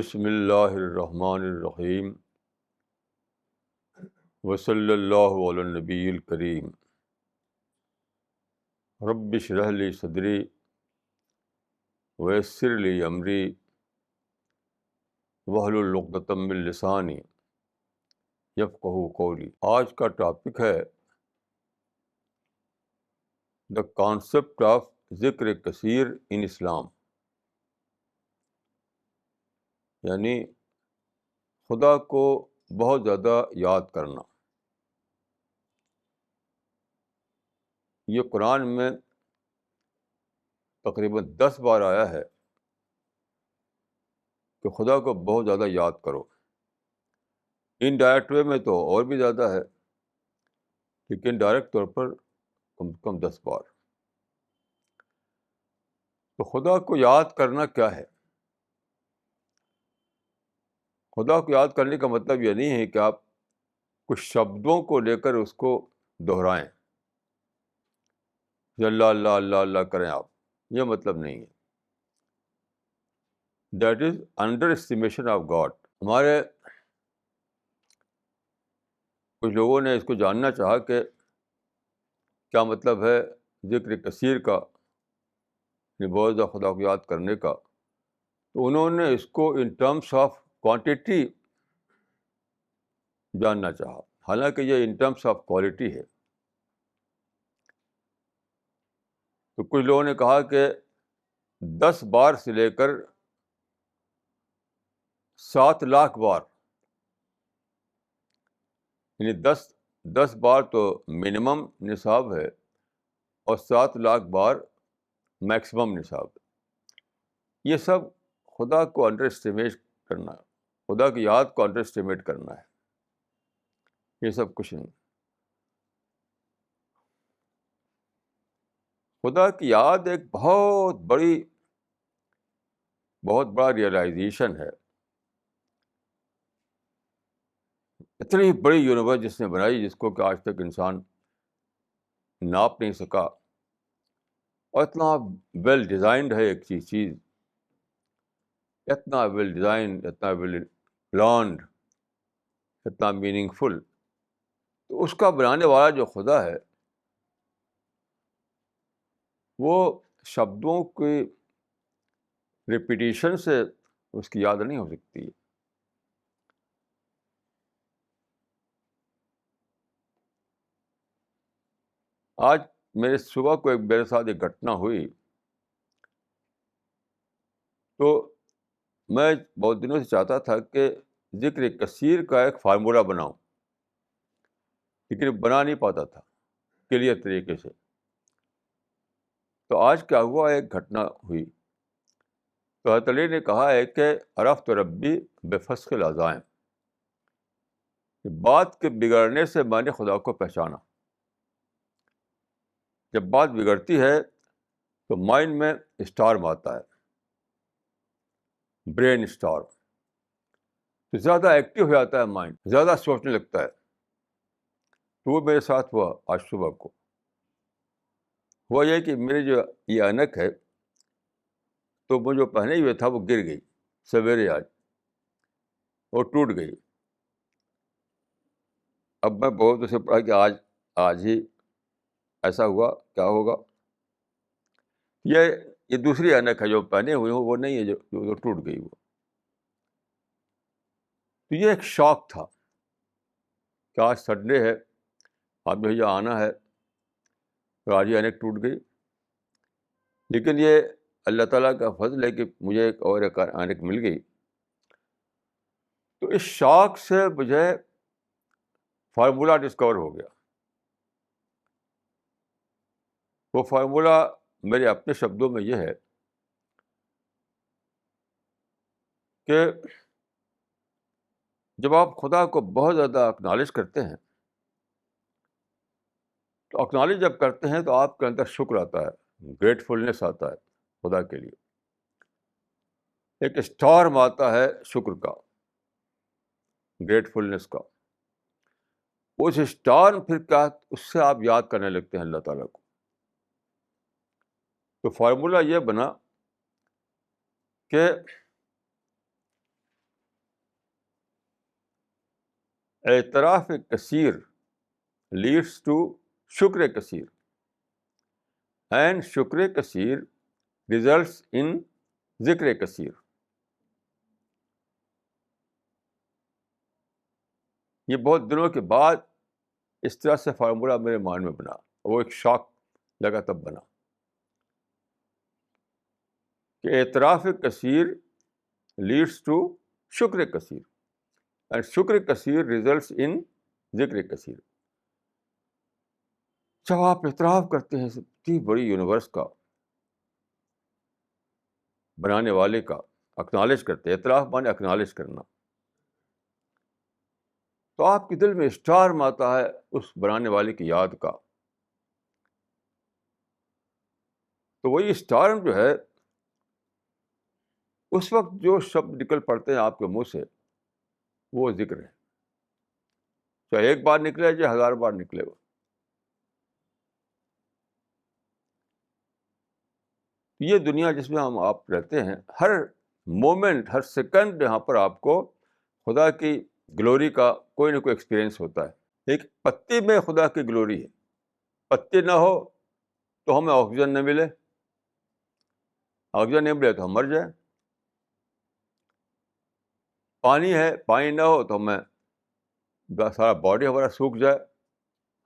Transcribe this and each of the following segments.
بسم اللہ الرحمن الرحیم وصلی اللہ علی النبی الکریم رب اشرح لی صدری ویسر لی امری واحلل عقدۃ من لسانی یفقہوا قولی۔ آج کا ٹاپک ہے دا کانسیپٹ آف ذکر کثیر ان اسلام، یعنی خدا کو بہت زیادہ یاد کرنا۔ یہ قرآن میں تقریباً 10 بار آیا ہے کہ خدا کو بہت زیادہ یاد کرو۔ ان ڈائریکٹ وے میں تو اور بھی زیادہ ہے، لیکن ڈائریکٹ طور پر کم سے کم 10 بار۔ تو خدا کو یاد کرنا کیا ہے؟ خدا کو یاد کرنے کا مطلب یہ نہیں ہے کہ آپ کچھ شبدوں کو لے کر اس کو دہرائیں، کہ اللہ اللہ اللہ اللہ کریں آپ، یہ مطلب نہیں ہے۔ That is under estimation of God. ہمارے کچھ لوگوں نے اس کو جاننا چاہا کہ کیا مطلب ہے ذکر کثیر کا، یعنی بہت زیادہ خدا کو یاد کرنے کا۔ تو انہوں نے اس کو ان ٹرمس آف کوانٹٹی جاننا چاہا، حالانکہ یہ ان ٹرمس آف کوالٹی ہے۔ تو کچھ لوگوں نے کہا کہ 10 بار سے لے کر 7 لاکھ بار، یعنی 10 بار تو منیمم نصاب ہے اور 7 لاکھ بار میکسیمم نصاب ہے۔ یہ سب خدا کو انڈر اسٹیمیٹ کرنا ہے، خدا کی یاد کو انڈر اسٹیمیٹ کرنا ہے، یہ سب کچھ نہیں۔ خدا کی یاد ایک بہت بڑا ریئلائزیشن ہے۔ اتنی بڑی یونیورس جس نے بنائی، جس کو کہ آج تک انسان ناپ نہیں سکا، اور اتنا ویل ڈیزائنڈ ہے ایک چیز، اتنا ویل ڈیزائنڈ، اتنا ویل پلانڈ، اتنا میننگ فل۔ تو اس کا بنانے والا جو خدا ہے، وہ شبدوں کی ریپیٹیشن سے اس کی یاد نہیں ہو سکتی ہے۔ آج میرے صبح کو میرے ساتھ ایک گھٹنا ہوئی، تو میں بہت دنوں سے چاہتا تھا کہ ذکر کثیر کا ایک فارمولہ بناؤں، لیکن بنا نہیں پاتا تھا کلیئر طریقے سے۔ تو آج کیا ہوا، ایک گھٹنا ہوئی۔ تو حضرت علی نے کہا ہے کہ عرفت ربی بفسخ العزائم، بات کے بگڑنے سے میں نے خدا کو پہچانا۔ جب بات بگڑتی ہے تو مائنڈ میں اسٹارم آتا ہے، برین اسٹارم، تو زیادہ ایکٹیو ہو جاتا ہے مائنڈ، زیادہ سوچنے لگتا ہے۔ تو وہ میرے ساتھ ہوا آج صبح کو۔ ہوا یہ کہ میری جو یہ اینک ہے، تو وہ جو پہنے ہوئے تھا وہ گر گئی سویرے آج، اور ٹوٹ گئی۔ اب میں بہت اسے پڑھا کہ آج ہی ایسا ہوا، کیا ہوگا۔ یہ دوسری اینک ہے جو پہنے ہوئے ہوں، وہ نہیں ہے جو ٹوٹ گئی وہ۔ تو یہ ایک شوق تھا کہ آج سنڈے ہے، آپ جو یہاں آنا ہے، تو آج ہی اینک ٹوٹ گئی۔ لیکن یہ اللہ تعالیٰ کا فضل ہے کہ مجھے ایک اینک مل گئی۔ تو اس شوق سے مجھے فارمولہ ڈسکور ہو گیا۔ وہ فارمولہ میرے اپنے شبدوں میں یہ ہے کہ جب آپ خدا کو بہت زیادہ اکنالج کرتے ہیں، تو اکنالج جب کرتے ہیں تو آپ کے اندر شکر آتا ہے، گریٹفلنس آتا ہے خدا کے لیے، ایک اسٹارم آتا ہے شکر کا، گریٹفلنس کا۔ اس اسٹارم پھر کیا، اس سے آپ یاد کرنے لگتے ہیں اللہ تعالیٰ کو۔ تو فارمولہ یہ بنا کہ اعتراف کثیر لیڈس ٹو شکر کثیر اینڈ شکر کثیر ریزلٹس ان ذکر کثیر. یہ بہت دنوں کے بعد اس طرح سے فارمولہ میرے مائنڈ میں بنا, وہ ایک شاک لگا تب بنا کہ اعتراف کثیر لیڈس ٹو شکر کثیر اینڈ شکر کثیر ریزلٹس ان ذکر کثیر. جب آپ اعتراف کرتے ہیں اتنی بڑی یونیورس کا, بنانے والے کا, اکنالج کرتے ہیں, اعتراف مانے اکنالج کرنا, تو آپ کے دل میں اسٹارم آتا ہے اس بنانے والے کی یاد کا. تو وہی اسٹارم جو ہے, اس وقت جو شبد نکل پڑتے ہیں آپ کے منہ سے, وہ ذکر ہے. چاہے ایک بار نکلے چاہے 1000 بار نکلے. وہ یہ دنیا جس میں ہم آپ رہتے ہیں, ہر مومنٹ, ہر سیکنڈ یہاں پر آپ کو خدا کی گلوری کا کوئی نہ کوئی ایکسپیرئنس ہوتا ہے. ایک پتی میں خدا کی گلوری ہے. پتی نہ ہو تو ہمیں آکسیجن نہ ملے, آکسیجن نہیں ملے تو ہم مر جائیں. پانی ہے, پانی نہ ہو تو ہمیں سارا باڈی ہمارا سوکھ جائے,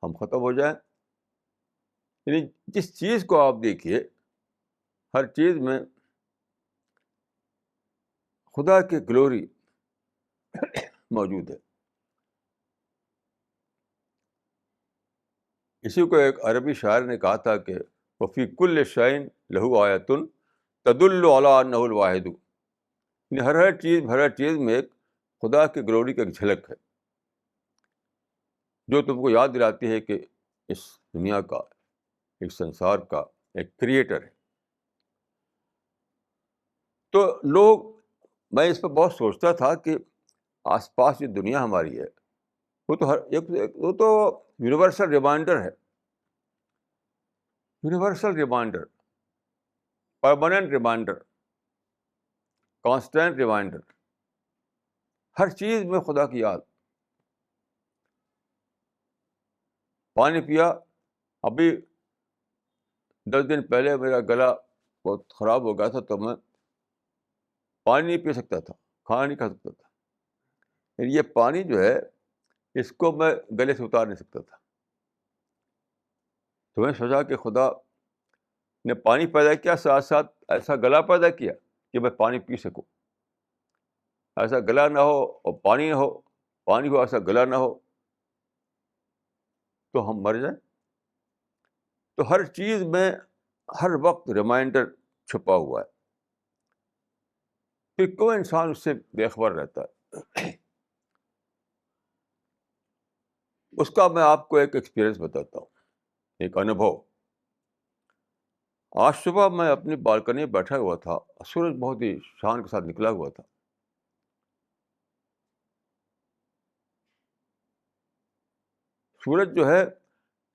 ہم ختم ہو جائیں. یعنی جس چیز کو آپ دیکھیے, ہر چیز میں خدا کی گلوری موجود ہے. اسی کو ایک عربی شاعر نے کہا تھا کہ وفی کل شیء لہو آیۃ تدل علی انہ الواحد. یعنی ہر چیز میں ایک خدا کی گلوری کی ایک جھلک ہے جو تم کو یاد دلاتی ہے کہ اس دنیا کا, ایک سنسار کا ایک کریٹر ہے. تو لوگ, میں اس پہ بہت سوچتا تھا کہ آس پاس جو دنیا ہماری ہے وہ تو وہ تو یونیورسل ریمائنڈر ہے, universal reminder, permanent reminder, constant reminder. ہر چیز میں خدا کی یاد. پانی پیا, ابھی 10 دن پہلے میرا گلا بہت خراب ہو گیا تھا تو میں پانی نہیں پی سکتا تھا, کھانا نہیں کھا سکتا تھا. یعنی یہ پانی جو ہے اس کو میں گلے سے اتار نہیں سکتا تھا. تو میں سوچا کہ خدا نے پانی پیدا کیا, ساتھ ساتھ ایسا گلا پیدا کیا کہ میں پانی پی سکوں. ایسا گلا نہ ہو اور پانی نہ ہو, پانی ہو ایسا گلا نہ ہو تو ہم مر جائیں. تو ہر چیز میں ہر وقت ریمائنڈر چھپا ہوا ہے, پھر کوئی انسان اس سے بے خبر رہتا ہے. اس کا میں آپ کو ایک ایکسپیرئنس بتاتا ہوں, ایک انوبھو. آج صبح میں اپنی بالکنی میں بیٹھا ہوا تھا, سورج بہت ہی شان کے ساتھ نکلا ہوا تھا. سورج جو ہے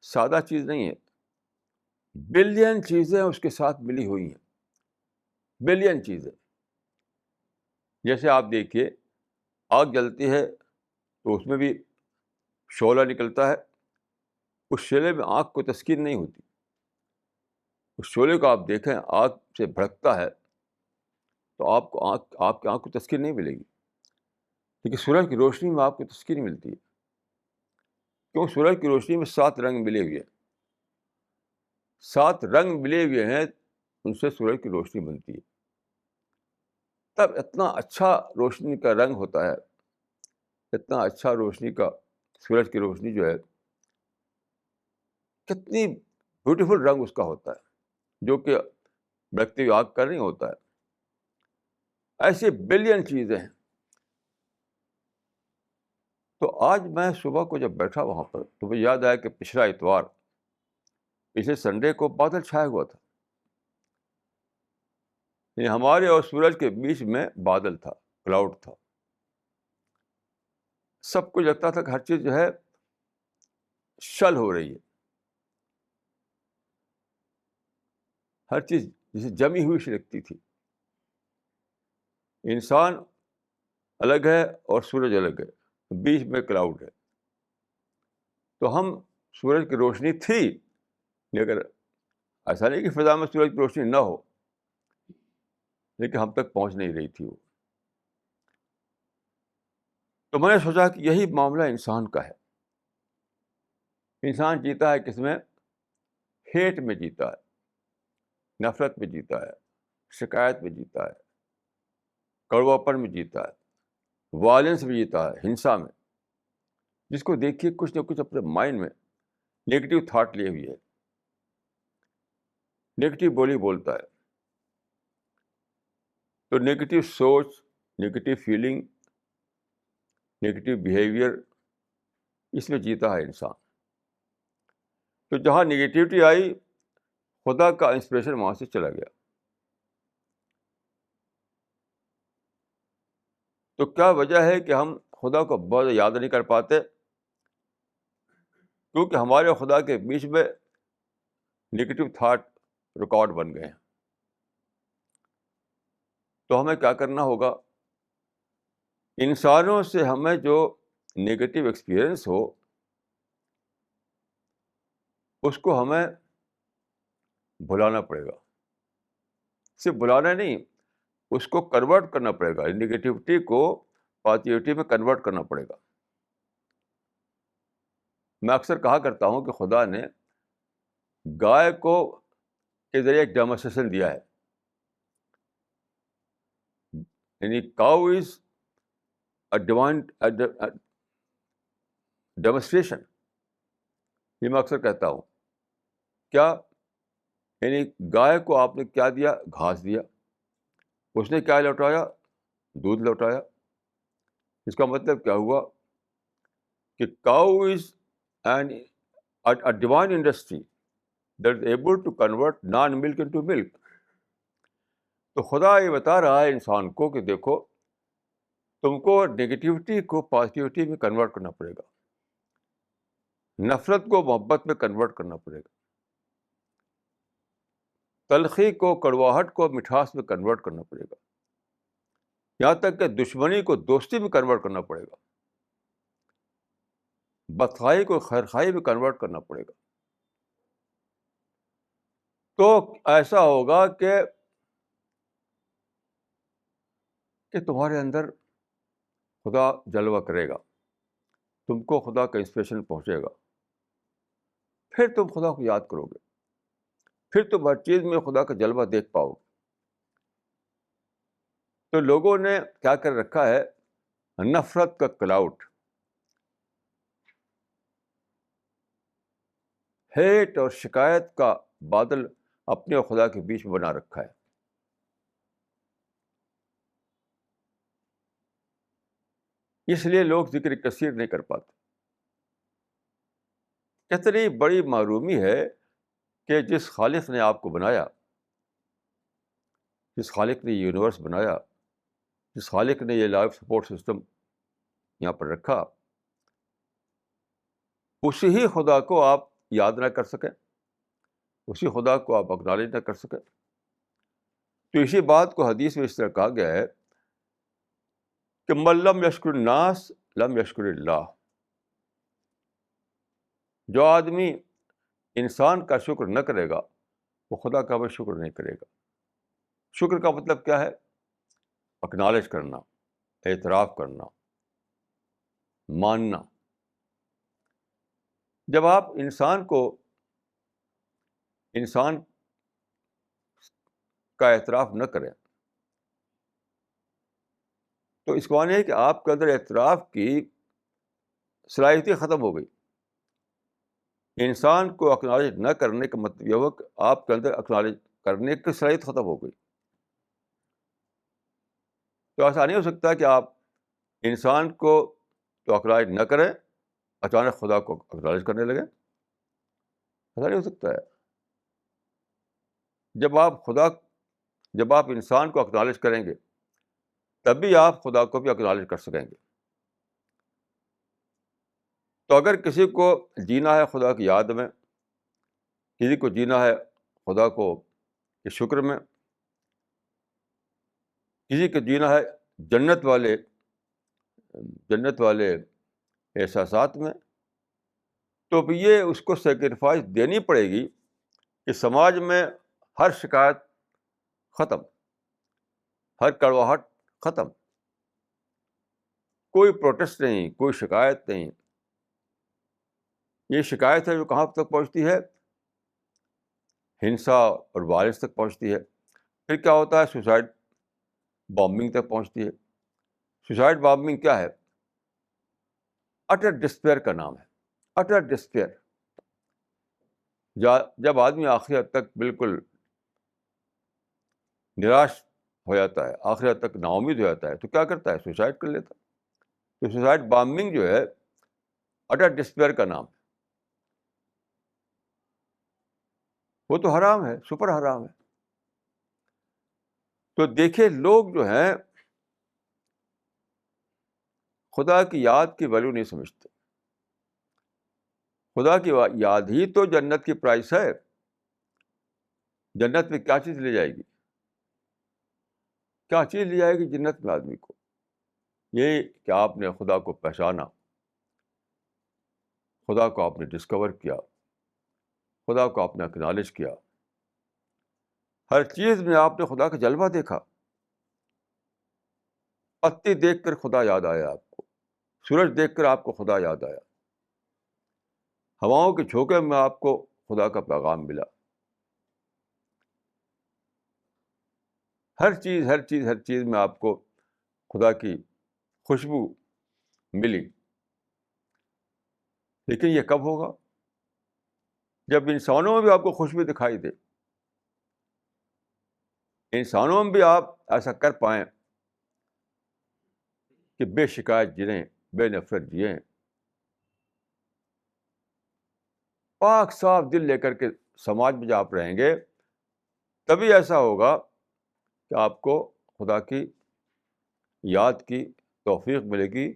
سادہ چیز نہیں ہے, بلین چیزیں اس کے ساتھ ملی ہوئی ہیں, بلین چیزیں. جیسے آپ دیکھیے, آگ جلتی ہے تو اس میں بھی شعلہ نکلتا ہے, اس شعلے میں آگ کو تسکین نہیں ہوتی. اس شعلے کو آپ دیکھیں آگ سے بھڑکتا ہے تو آپ کی آنکھ کو تسکین نہیں ملے گی, لیکن سورج کی روشنی میں آپ کو تسکین ملتی ہے. کیوں؟ سورج کی روشنی میں 7 رنگ ملے ہوئے ہیں, 7 رنگ ملے ہوئے ہیں, ان سے سورج کی روشنی بنتی ہے. تب اتنا اچھا روشنی کا رنگ ہوتا ہے, اتنا اچھا روشنی کا, سورج کی روشنی جو ہے کتنی بیوٹیفل رنگ اس کا ہوتا ہے, جو کہ بھڑکتی ہوئی آگ کا نہیں ہوتا ہے. ایسی بلین چیزیں ہیں. تو آج میں صبح کو جب بیٹھا وہاں پر تو مجھے یاد آیا کہ پچھلا اتوار, پچھلے سنڈے کو بادل چھایا ہوا تھا. یعنی ہمارے اور سورج کے بیچ میں بادل تھا, کلاؤڈ تھا. سب کو لگتا تھا کہ ہر چیز جو ہے شل ہو رہی ہے, ہر چیز جسے جمی ہوئی سی لگتی تھی. انسان الگ ہے اور سورج الگ ہے, بیچ میں کلاؤڈ ہے. تو ہم سورج کی روشنی تھی، لیکن ایسا نہیں کہ فضا میں سورج کی روشنی نہ ہو، لیکن ہم تک پہنچ نہیں رہی تھی وہ. تو میں نے سوچا کہ یہی معاملہ انسان کا ہے. انسان جیتا ہے کس میں؟ ہیٹ میں جیتا ہے، نفرت میں جیتا ہے، شکایت میں جیتا ہے، کڑواپن میں جیتا ہے، وائلنس میں جیتا ہے، ہنسا میں. جس کو دیکھیے کچھ نہ کچھ اپنے مائنڈ میں نیگیٹو تھاٹ لیے ہوئی ہے، نیگیٹو بولی بولتا ہے. تو نیگیٹو سوچ، نیگیٹو فیلنگ، نیگیٹو بیہیویئر، اس میں جیتا ہے انسان. تو جہاں نیگیٹیوٹی آئی، خدا کا انسپریشن وہاں سے چلا گیا. تو کیا وجہ ہے کہ ہم خدا کو بہت یاد نہیں کر پاتے؟ کیونکہ ہمارے خدا کے بیچ میں نیگیٹو تھاٹ ریکارڈ بن گئے ہیں. تو ہمیں کیا کرنا ہوگا؟ انسانوں سے ہمیں جو نیگیٹو ایکسپیرئنس ہو اس کو ہمیں بھلانا پڑے گا. صرف بلانا نہیں، اس کو کنورٹ کرنا پڑے گا. نیگیٹیوٹی کو پازیٹیوٹی میں کنورٹ کرنا پڑے گا. میں اکثر کہا کرتا ہوں کہ خدا نے گائے کو کے ذریعے ایک ڈیمونسٹریشن دیا ہے. یعنی کاؤ از اے ڈیوائن ڈیمونسٹریشن. یہ میں اکثر کہتا ہوں. کیا؟ یعنی گائے کو آپ نے کیا دیا؟ گھاس دیا. اس نے کیا لوٹایا؟ دودھ لوٹایا. اس کا مطلب کیا ہوا؟ کہ cow is an divine industry that is able to convert non milk into milk. تو خدا یہ بتا رہا ہے انسان کو کہ دیکھو، تم کو نگیٹیوٹی کو پازیٹیوٹی میں کنورٹ کرنا پڑے گا، نفرت کو محبت میں کنورٹ کرنا پڑے گا، تلخی کو، کڑواہٹ کو مٹھاس میں کنورٹ کرنا پڑے گا، یہاں تک کہ دشمنی کو دوستی میں کنورٹ کرنا پڑے گا، بدخواہی کو خیرخواہی میں کنورٹ کرنا پڑے گا. تو ایسا ہوگا کہ تمہارے اندر خدا جلوہ کرے گا، تم کو خدا کا انسپریشن پہنچے گا، پھر تم خدا کو یاد کرو گے، پھر تم ہر چیز میں خدا کا جلوہ دیکھ پاؤ گے. تو لوگوں نے کیا کر رکھا ہے؟ نفرت کا کلاؤڈ، ہیٹ اور شکایت کا بادل اپنے اور خدا کے بیچ میں بنا رکھا ہے. اس لیے لوگ ذکر کثیر نہیں کر پاتے. کتنی بڑی معرومی ہے کہ جس خالق نے آپ کو بنایا، جس خالق نے یہ یونیورس بنایا، جس خالق نے یہ لائف سپورٹ سسٹم یہاں پر رکھا، اسی ہی خدا کو آپ یاد نہ کر سکیں، اسی خدا کو آپ اکنالج نہ کر سکیں. تو اسی بات کو حدیث میں اس طرح کہا گیا ہے کہ من لم یشکر الناس لم یشکر اللہ. جو آدمی انسان کا شکر نہ کرے گا وہ خدا کا بھی شکر نہیں کرے گا. شکر کا مطلب کیا ہے؟ اکنالج کرنا، اعتراف کرنا، ماننا. جب آپ انسان کا اعتراف نہ کریں تو اس کو معنی ہے کہ آپ کے اندر اعتراف کی صلاحیت ختم ہو گئی. انسان کو اکنالج نہ کرنے کا مطلب یہ ہوا کہ آپ کے اندر اکنالج کرنے کی صلاحیت ختم ہو گئی. تو ایسا نہیں ہو سکتا کہ آپ انسان کو تو اکنالج نہ کریں، اچانک خدا کو اکنالج کرنے لگیں. ایسا نہیں ہو سکتا ہے. جب آپ انسان کو اکنالج کریں گے تبھی آپ خدا کو بھی اکنالج کر سکیں گے. تو اگر کسی کو جینا ہے خدا کی یاد میں، کسی کو جینا ہے خدا کو کے شکر میں، کسی کو جینا ہے جنت والے احساسات میں، تو اب یہ اس کو سیکریفائس دینی پڑے گی کہ سماج میں ہر شکایت ختم، ہر کڑواہٹ ختم، کوئی پروٹیسٹ نہیں، کوئی شکایت نہیں. یہ شکایت ہے جو کہاں تک پہنچتی ہے؟ ہنسا اور وائلنس تک پہنچتی ہے. پھر کیا ہوتا ہے؟ سوسائڈ بامبنگ تک پہنچتی ہے. سوسائڈ بامبنگ کیا ہے؟ اٹر ڈسپیئر کا نام ہے. اٹر ڈسپیئر. جب آدمی آخری حد تک بالکل نراش ہو جاتا ہے، آخری حد تک نا امید ہو جاتا ہے، تو کیا کرتا ہے؟ سوسائڈ کر لیتا ہے. تو سوسائڈ بامبنگ جو ہے اٹر ڈسپیئر کا نام ہے. وہ تو حرام ہے، سپر حرام ہے. تو دیکھیے لوگ جو ہیں خدا کی یاد کی ویلیو نہیں سمجھتے. خدا کی یاد ہی تو جنت کی پرائس ہے. جنت میں کیا چیز لے جائے گی؟ کیا چیز لے جائے گی جنت میں آدمی کو؟ یہ کہ آپ نے خدا کو پہچانا، خدا کو آپ نے ڈسکور کیا، خدا کو آپ نے اکنالج کیا. ہر چیز میں آپ نے خدا کا جلوہ دیکھا. پتی دیکھ کر خدا یاد آیا آپ کو، سورج دیکھ کر آپ کو خدا یاد آیا، ہواؤں کے جھونکے میں آپ کو خدا کا پیغام ملا. ہر چیز ہر چیز ہر چیز میں آپ کو خدا کی خوشبو ملی. لیکن یہ کب ہوگا؟ جب انسانوں میں بھی آپ کو خوشبو دکھائی دے، انسانوں میں بھی آپ ایسا کر پائیں کہ بے شکایت جئیں، بے نفرت جئیں، پاک صاف دل لے کر کے سماج میں جب آپ رہیں گے، تبھی ایسا ہوگا کہ آپ کو خدا کی یاد کی توفیق ملے گی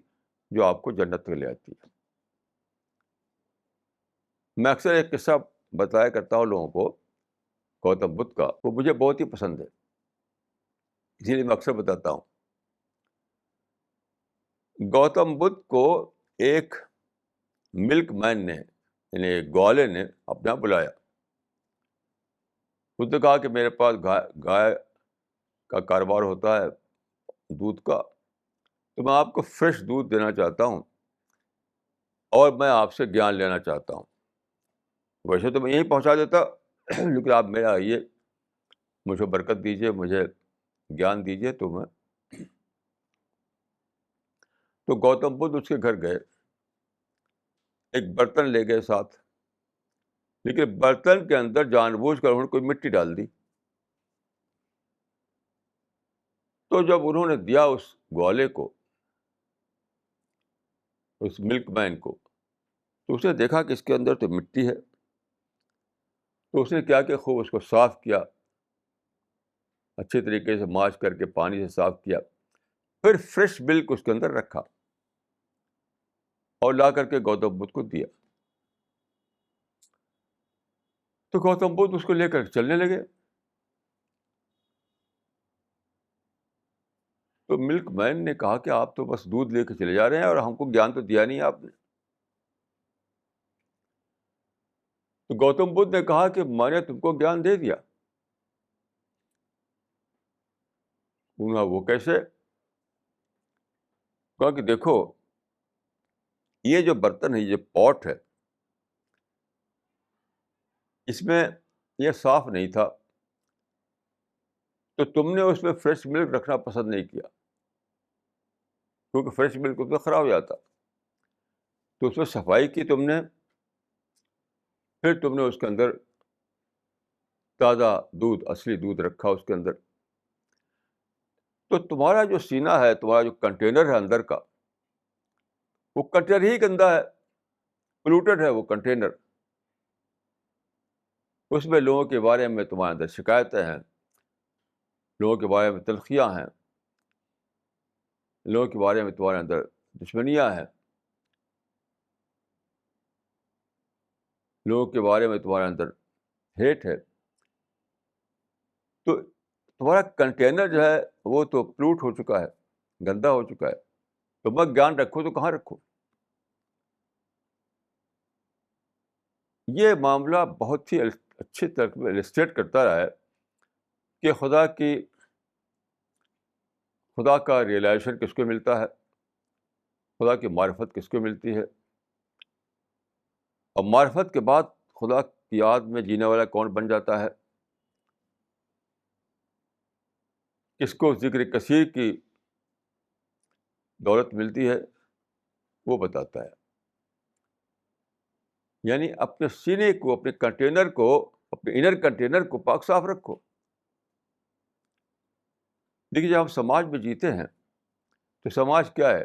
جو آپ کو جنت تک لے آتی ہے. میں اکثر ایک قصہ بتایا کرتا ہوں لوگوں کو گوتم بدھ کا، وہ مجھے بہت ہی پسند ہے، اسی لیے میں اکثر بتاتا ہوں. گوتم بدھ کو ایک ملک مین نے، یعنی ایک گوالے نے اپنا بلایا. اس نے کہا کہ میرے پاس گائے کا کاروبار ہوتا ہے، دودھ کا، تو میں آپ کو فریش دودھ دینا چاہتا ہوں اور میں آپ سے گیان لینا چاہتا ہوں. ویسے تو میں یہیں پہنچا دیتا لیکن آپ میرا آئیے، مجھے برکت دیجیے، مجھے گیان دیجیے. تو گوتم بدھ اس کے گھر گئے، ایک برتن لے گئے ساتھ، لیکن برتن کے اندر جان بوجھ کر انہوں نے کوئی مٹی ڈال دی. تو جب انہوں نے دیا اس گوالے کو، اس ملک مین کو، تو اس نے دیکھا کہ اس کے اندر تو مٹی ہے. تو اس نے کیا کہ خوب اس کو صاف کیا، اچھے طریقے سے ماج کر کے پانی سے صاف کیا، پھر فریش ملک اس کے اندر رکھا اور لا کر کے گوتم بدھ کو دیا. تو گوتم بدھ اس کو لے کر چلنے لگے. تو ملک مین نے کہا کہ آپ تو بس دودھ لے کے چلے جا رہے ہیں اور ہم کو گیان تو دیا نہیں آپ نے. تو گوتم بدھ نے کہا کہ میں نے تم کو گیان دے دیا. وہ کیسے؟ کہا کہ دیکھو یہ جو برتن ہے، یہ پاٹ ہے، اس میں یہ صاف نہیں تھا، تو تم نے اس میں فریش ملک رکھنا پسند نہیں کیا، کیونکہ فریش ملک اس میں خراب ہو جاتا. تو اس میں صفائی کی تم نے، پھر تم نے اس کے اندر تازہ دودھ، اصلی دودھ رکھا اس کے اندر. تو تمہارا جو سینہ ہے، تمہارا جو کنٹینر ہے اندر کا، وہ کنٹینر ہی گندا ہے، پولوٹڈ ہے وہ کنٹینر. اس میں لوگوں کے بارے میں تمہارے اندر شکایتیں ہیں، لوگوں کے بارے میں تلخیاں ہیں، لوگوں کے بارے میں تمہارے اندر دشمنیاں ہیں، لوگوں کے بارے میں تمہارے اندر ہیٹ ہے. تو تمہارا کنٹینر جو ہے وہ تو پلوٹ ہو چکا ہے، گندا ہو چکا ہے. تو میں گیان رکھو تو کہاں رکھو؟ یہ معاملہ بہت ہی اچھی طرح السٹریٹ کرتا رہا ہے کہ خدا کا ریئلائزیشن کس کو ملتا ہے، خدا کی معرفت کس کو ملتی ہے، اور معرفت کے بعد خدا کی یاد میں جینے والا کون بن جاتا ہے، کس کو ذکر کثیر کی دولت ملتی ہے، وہ بتاتا ہے. یعنی اپنے سینے کو، اپنے کنٹینر کو، اپنے انر کنٹینر کو پاک صاف رکھو. دیکھیے جب ہم سماج میں جیتے ہیں تو سماج کیا ہے؟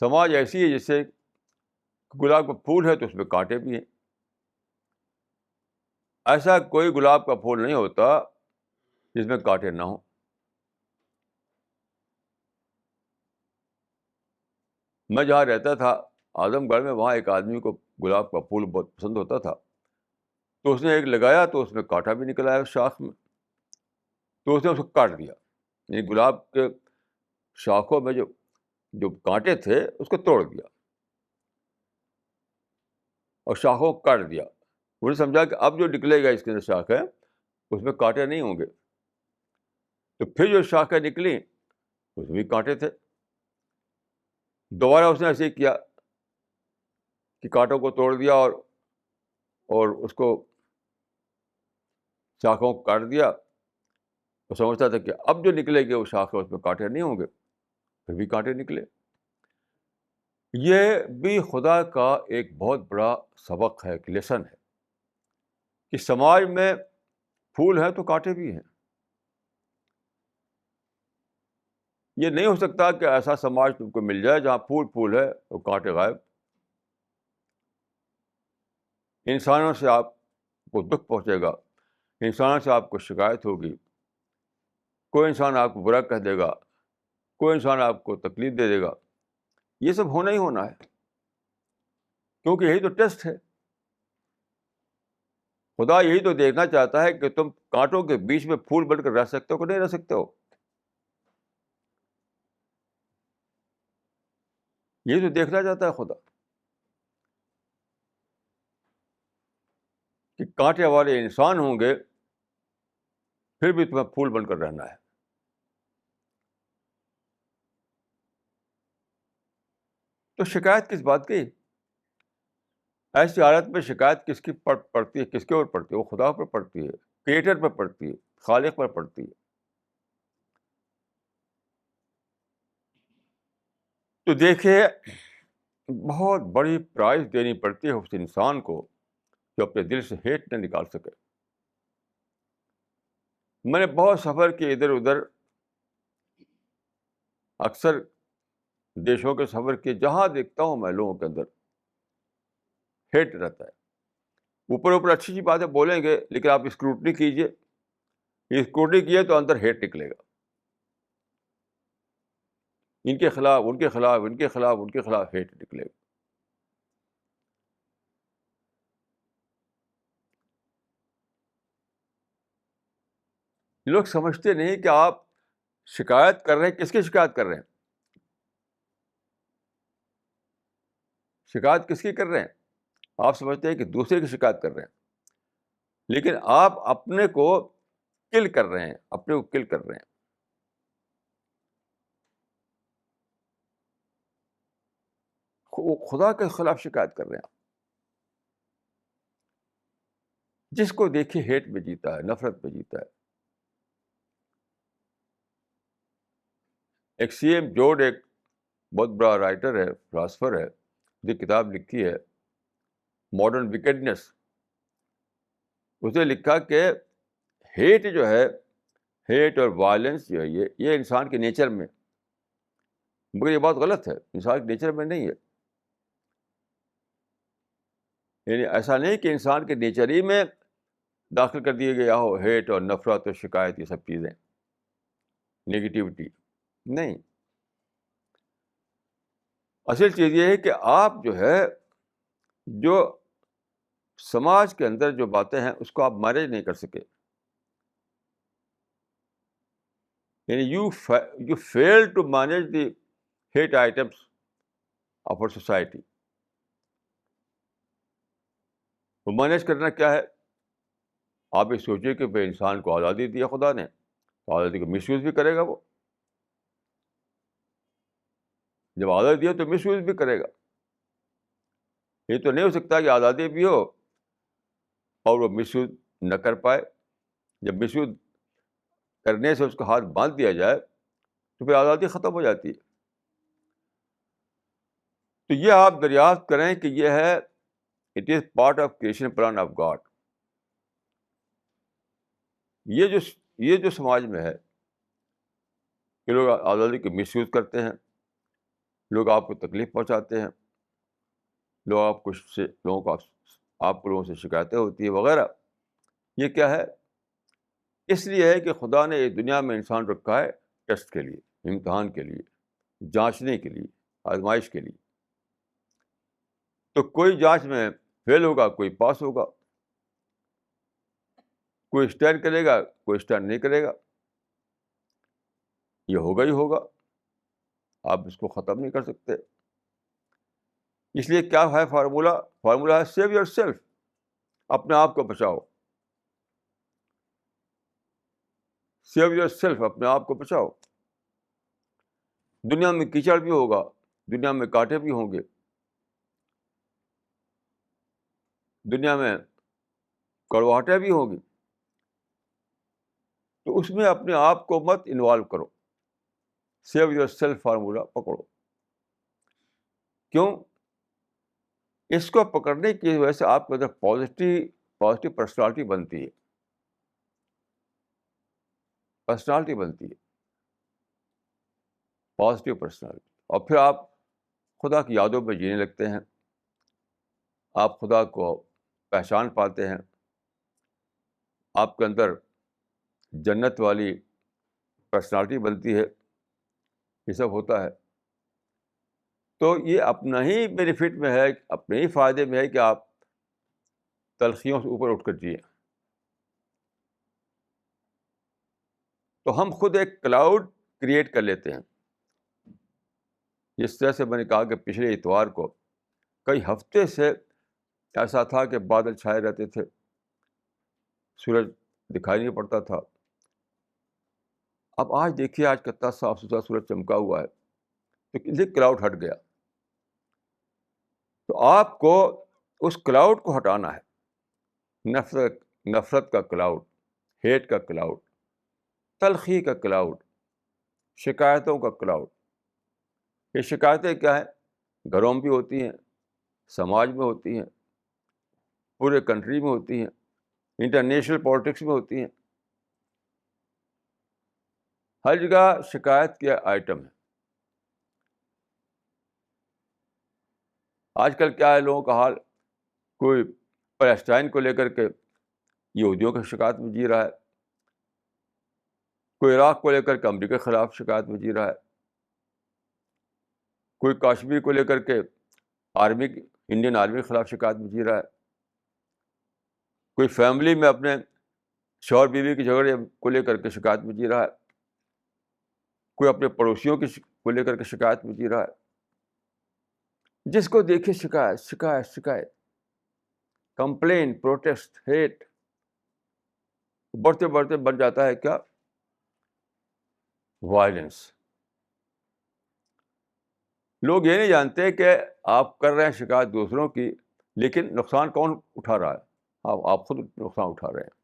سماج ایسی ہے جیسے گلاب کا پھول ہے تو اس میں کانٹے بھی ہیں. ایسا کوئی گلاب کا پھول نہیں ہوتا جس میں کانٹے نہ ہوں. میں جہاں رہتا تھا اعظم گڑھ میں، وہاں ایک آدمی کو گلاب کا پھول بہت پسند ہوتا تھا، تو اس نے ایک لگایا تو اس میں کانٹا بھی نکل آیا اس شاخ میں، تو اس نے اس کو کاٹ دیا. یعنی گلاب کے شاخوں میں جو کانٹے تھے اس کو توڑ دیا اور شاخوں کو کاٹ دیا. انہوں نے سمجھا کہ اب جو نکلے گا اس کے اندر شاخ ہے اس میں کانٹے نہیں ہوں گے. تو پھر جو شاخیں نکلی اس میں بھی کانٹے تھے. دوبارہ اس نے ایسے ہی کیا کہ کانٹوں کو توڑ دیا اور اس کو شاخوں کو کاٹ دیا. وہ سمجھتا تھا کہ اب جو نکلے گے وہ شاخ اس میں کانٹے نہیں ہوں گے، پھر بھی کانٹے نکلے. یہ بھی خدا کا ایک بہت بڑا سبق ہے، ایک لیسن ہے کہ سماج میں پھول ہیں تو کانٹے بھی ہیں. یہ نہیں ہو سکتا کہ ایسا سماج تم کو مل جائے جہاں پھول ہے اور کانٹے غائب. انسانوں سے آپ کو دکھ پہنچے گا، انسانوں سے آپ کو شکایت ہوگی، کوئی انسان آپ کو برا کہہ دے گا، کوئی انسان آپ کو تکلیف دے دے گا. یہ سب ہونا ہی ہونا ہے، کیونکہ یہی تو ٹیسٹ ہے. خدا یہی تو دیکھنا چاہتا ہے کہ تم کانٹوں کے بیچ میں پھول بن کر رہ سکتے ہو کہ نہیں رہ سکتے ہو. یہی تو دیکھنا چاہتا ہے خدا کہ کانٹے والے انسان ہوں گے پھر بھی تمہیں پھول بن کر رہنا ہے. تو شکایت کس بات کی؟ ایسی حالت میں شکایت کس کی پڑتی ہے؟ کس کے اوپر پڑتی ہے؟ وہ خدا پر پڑتی ہے، کریٹر پر پڑتی ہے، خالق پر پڑتی ہے. تو دیکھیے بہت بڑی پرائز دینی پڑتی ہے اس انسان کو جو اپنے دل سے ہیٹ نہ نکال سکے. میں نے بہت سفر کیے ادھر ادھر، اکثر دیشوں کے سفر کیے، جہاں دیکھتا ہوں میں لوگوں کے اندر ہیٹ رہتا ہے. اوپر اوپر اچھی اچھی باتیں بولیں گے لیکن آپ اسکروٹنی کیجیے، یہ اسکروٹنی کیے تو اندر ہیٹ نکلے گا. ان کے خلاف، ان کے خلاف، ان کے خلاف، ان کے خلاف ہیٹ نکلے گا. لوگ سمجھتے نہیں کہ آپ شکایت کر رہے ہیں. کس کی شکایت کر رہے ہیں؟ شکایت کس کی کر رہے ہیں؟ آپ سمجھتے ہیں کہ دوسرے کی شکایت کر رہے ہیں، لیکن آپ اپنے کو کل کر رہے ہیں، اپنے کو کل کر رہے ہیں. وہ خدا کے خلاف شکایت کر رہے ہیں. جس کو دیکھیے ہیٹ میں جیتا ہے، نفرت میں جیتا ہے. ایک سی ایم جوڈ ایک بہت بڑا رائٹر ہے، فلاسفر ہے، جو کتاب لکھی ہے ماڈرن ویکڈنس. اس نے لکھا کہ ہیٹ جو ہے، ہیٹ اور وائلنس جو ہے یہ انسان کے نیچر میں، مگر یہ بات غلط ہے، انسان کے نیچر میں نہیں ہے. یعنی ایسا نہیں کہ انسان کے نیچر ہی میں داخل کر دیے گیا ہو ہیٹ اور نفرت اور شکایت، یہ سب چیزیں، نیگیٹیوٹی نہیں. اصل چیز یہ ہے کہ آپ جو ہے، جو سماج کے اندر جو باتیں ہیں اس کو آپ مینیج نہیں کر سکے. یعنی you fail to manage the hate items of our society. وہ مینیج کرنا کیا ہے؟ آپ یہ سوچیے کہ بھائی انسان کو آزادی دیا خدا نے، تو آزادی کو مس یوز بھی کرے گا وہ. جب آزادی دیا تو مس یوز بھی کرے گا. یہ تو نہیں ہو سکتا کہ آزادی بھی ہو اور وہ مس یوز نہ کر پائے. جب مس یوز کرنے سے اس کا ہاتھ باندھ دیا جائے تو پھر آزادی ختم ہو جاتی ہے. تو یہ آپ دریافت کریں کہ یہ ہے it is part of creation plan of God. یہ جو سماج میں ہے کہ لوگ آزادی کو مس یوز کرتے ہیں، لوگ آپ کو تکلیف پہنچاتے ہیں، لوگوں سے شکایتیں ہوتی ہیں وغیرہ. یہ کیا ہے؟ اس لیے ہے کہ خدا نے اس دنیا میں انسان رکھا ہے ٹیسٹ کے لیے، امتحان کے لیے، جانچنے کے لیے، آزمائش کے لیے. تو کوئی جانچ میں فیل ہوگا، کوئی پاس ہوگا، کوئی اسٹینڈ کرے گا، کوئی اسٹینڈ نہیں کرے گا. یہ ہوگا ہی ہوگا، آپ اس کو ختم نہیں کر سکتے. اس لیے کیا ہے فارمولا ہے سیو یور سیلف. اپنے آپ کو بچاؤ. سیو یور سیلف، اپنے آپ کو بچاؤ. دنیا میں کیچڑ بھی ہوگا، دنیا میں کانٹے بھی ہوں گے، دنیا میں کڑواہٹیں بھی ہوں گی، تو اس میں اپنے آپ کو مت انوالو کرو. سیو یور سیلف فارمولا پکڑو. کیوں؟ اس کو پکڑنے کی وجہ سے آپ کے اندر پازیٹیو پرسنالٹی بنتی ہے. Positive personality. اور پھر آپ خدا کی یادوں میں جینے لگتے ہیں، آپ خدا کو پہچان پاتے ہیں، آپ کے اندر جنت والی پرسنالٹی بنتی ہے. یہ سب ہوتا ہے. تو یہ اپنا ہی بینیفٹ میں ہے، اپنے ہی فائدے میں ہے کہ آپ تلخیوں سے اوپر اٹھ کر جیے. تو ہم خود ایک کلاؤڈ کریٹ کر لیتے ہیں. جس طرح سے میں نے کہا کہ پچھلے اتوار کو کئی ہفتے سے ایسا تھا کہ بادل چھائے رہتے تھے، سورج دکھائی نہیں پڑتا تھا. اب آج دیکھیے، آج کتنا صاف ستھرا سورج چمکا ہوا ہے، تو کسی کلاؤڈ ہٹ گیا. تو آپ کو اس کلاؤڈ کو ہٹانا ہے. نفرت کا کلاؤڈ، ہیٹ کا کلاؤڈ، تلخی کا کلاؤڈ، شکایتوں کا کلاؤڈ. یہ شکایتیں کیا ہیں؟ گھروں میں بھی ہوتی ہیں، سماج میں ہوتی ہیں، پورے کنٹری میں ہوتی ہیں، انٹرنیشنل پالیٹکس میں ہوتی ہیں. ہر جگہ شکایت کے آئٹم ہے. آج کل کیا ہے لوگوں کا حال؟ کوئی پیلسٹائن کو لے کر کے یہودیوں کی شکایت میں جی رہا ہے، کوئی عراق کو لے کر کے امریکہ کے خلاف شکایت میں جی رہا ہے، کوئی کشمیر کو لے کر کے انڈین آرمی کے خلاف شکایت میں جی رہا ہے، کوئی فیملی میں اپنے شوہر بیوی کے جھگڑے کو لے کر کے شکایت میں جی رہا ہے، کوئی اپنے پڑوسیوں کو لے کر کے شکایت میں جی رہا ہے. جس کو دیکھے شکایت شکایت شکایت، کمپلین، پروٹیسٹ، ہیٹ. بڑھتے بڑھتے بن جاتا ہے کیا؟ وائلنس. لوگ یہ نہیں جانتے کہ آپ کر رہے ہیں شکایت دوسروں کی، لیکن نقصان کون اٹھا رہا ہے؟ آپ خود نقصان اٹھا رہے ہیں.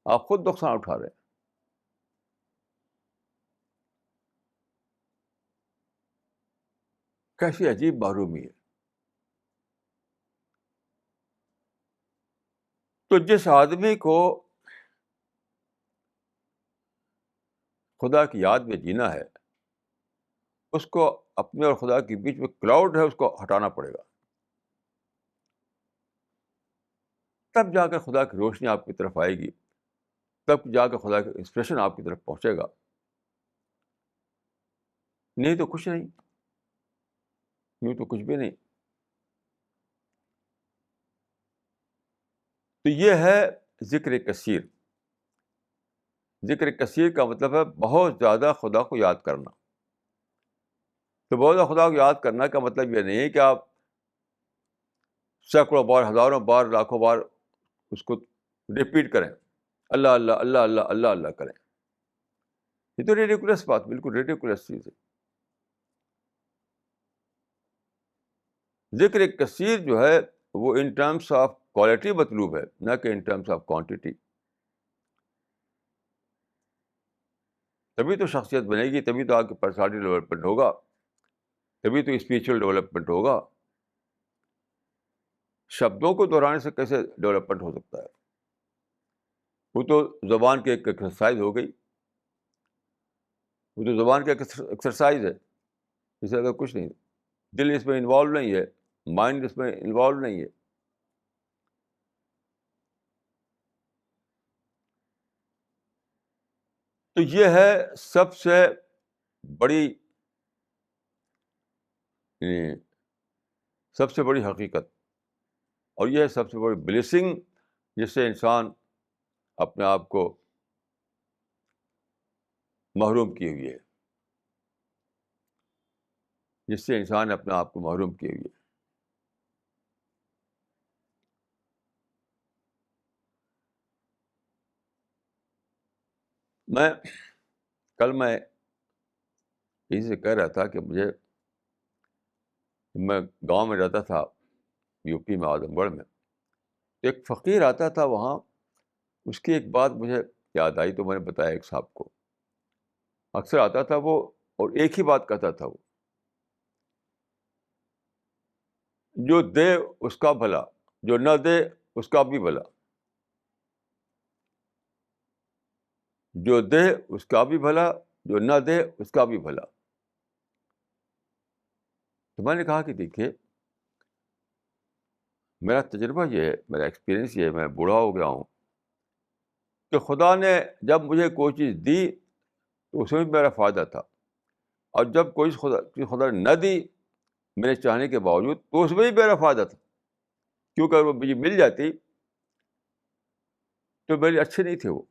آپ خود نقصان اٹھا رہے ہیں. کیسی عجیب محرومی ہے. تو جس آدمی کو خدا کی یاد میں جینا ہے، اس کو اپنے اور خدا کے بیچ میں کلاؤڈ ہے، اس کو ہٹانا پڑے گا. تب جا کر خدا کی روشنی آپ کی طرف آئے گی، تب جا کر خدا کا انسپریشن آپ کی طرف پہنچے گا. نہیں تو کچھ نہیں، نہیں تو کچھ بھی نہیں. تو یہ ہے ذکر کثیر. ذکر کثیر کا مطلب ہے بہت زیادہ خدا کو یاد کرنا. تو بہت زیادہ خدا کو یاد کرنا کا مطلب یہ نہیں ہے کہ آپ سینکڑوں بار، ہزاروں بار، لاکھوں بار اس کو ریپیٹ کریں، اللہ اللہ اللہ اللہ اللہ اللہ کریں. یہ تو ریڈیکولس بات، بالکل ریڈیکولس چیز ہے. ذکر کثیر جو ہے وہ ان ٹرمس آف کوالٹی مطلوب ہے، نہ کہ ان ٹرمس آف کوانٹٹی. تبھی تو شخصیت بنے گی، تبھی تو آپ کی پرسنالٹی ڈیولپمنٹ ہوگا، تبھی تو اسپریچول ڈیولپمنٹ ہوگا. شبدوں کو دہرانے سے کیسے ڈیولپمنٹ ہو سکتا ہے؟ وہ تو زبان کی ایک ایکسرسائز ہو گئی، وہ تو زبان کی ایک ایکسرسائز ہے، اس سے زیادہ کچھ نہیں. دل اس میں انوالو نہیں ہے، مائنڈ اس میں انوالو نہیں ہے. تو یہ ہے سب سے بڑی یعنی سب سے بڑی حقیقت، اور یہ ہے سب سے بڑی بلیسنگ جس سے انسان اپنے آپ کو محروم کیے ہوئے ہے، جس سے انسان اپنے آپ کو محروم کیے ہوئے ہے. میں اسی سے کہہ رہا تھا کہ میں گاؤں میں رہتا تھا، یو پی میں، اعظم گڑھ میں. ایک فقیر آتا تھا وہاں، اس کی ایک بات مجھے یاد آئی تو میں نے بتایا ایک صاحب کو. اکثر آتا تھا وہ اور ایک ہی بات کہتا تھا وہ، جو دے اس کا بھلا، جو نہ دے اس کا بھی بھلا. جو دے اس کا بھی بھلا، جو نہ دے اس کا بھی بھلا. تو میں نے کہا کہ دیکھیے، میرا تجربہ یہ ہے، میرا ایکسپیرئنس یہ ہے، میں بوڑھا ہو گیا ہوں، کہ خدا نے جب مجھے کوئی چیز دی تو اس میں بھی میرا فائدہ تھا، اور جب کوئی خدا نے نہ دی میرے چاہنے کے باوجود تو اس میں بھی میرا فائدہ تھا، کیونکہ اگر وہ مجھے مل جاتی تو میرے اچھے نہیں تھے وہ.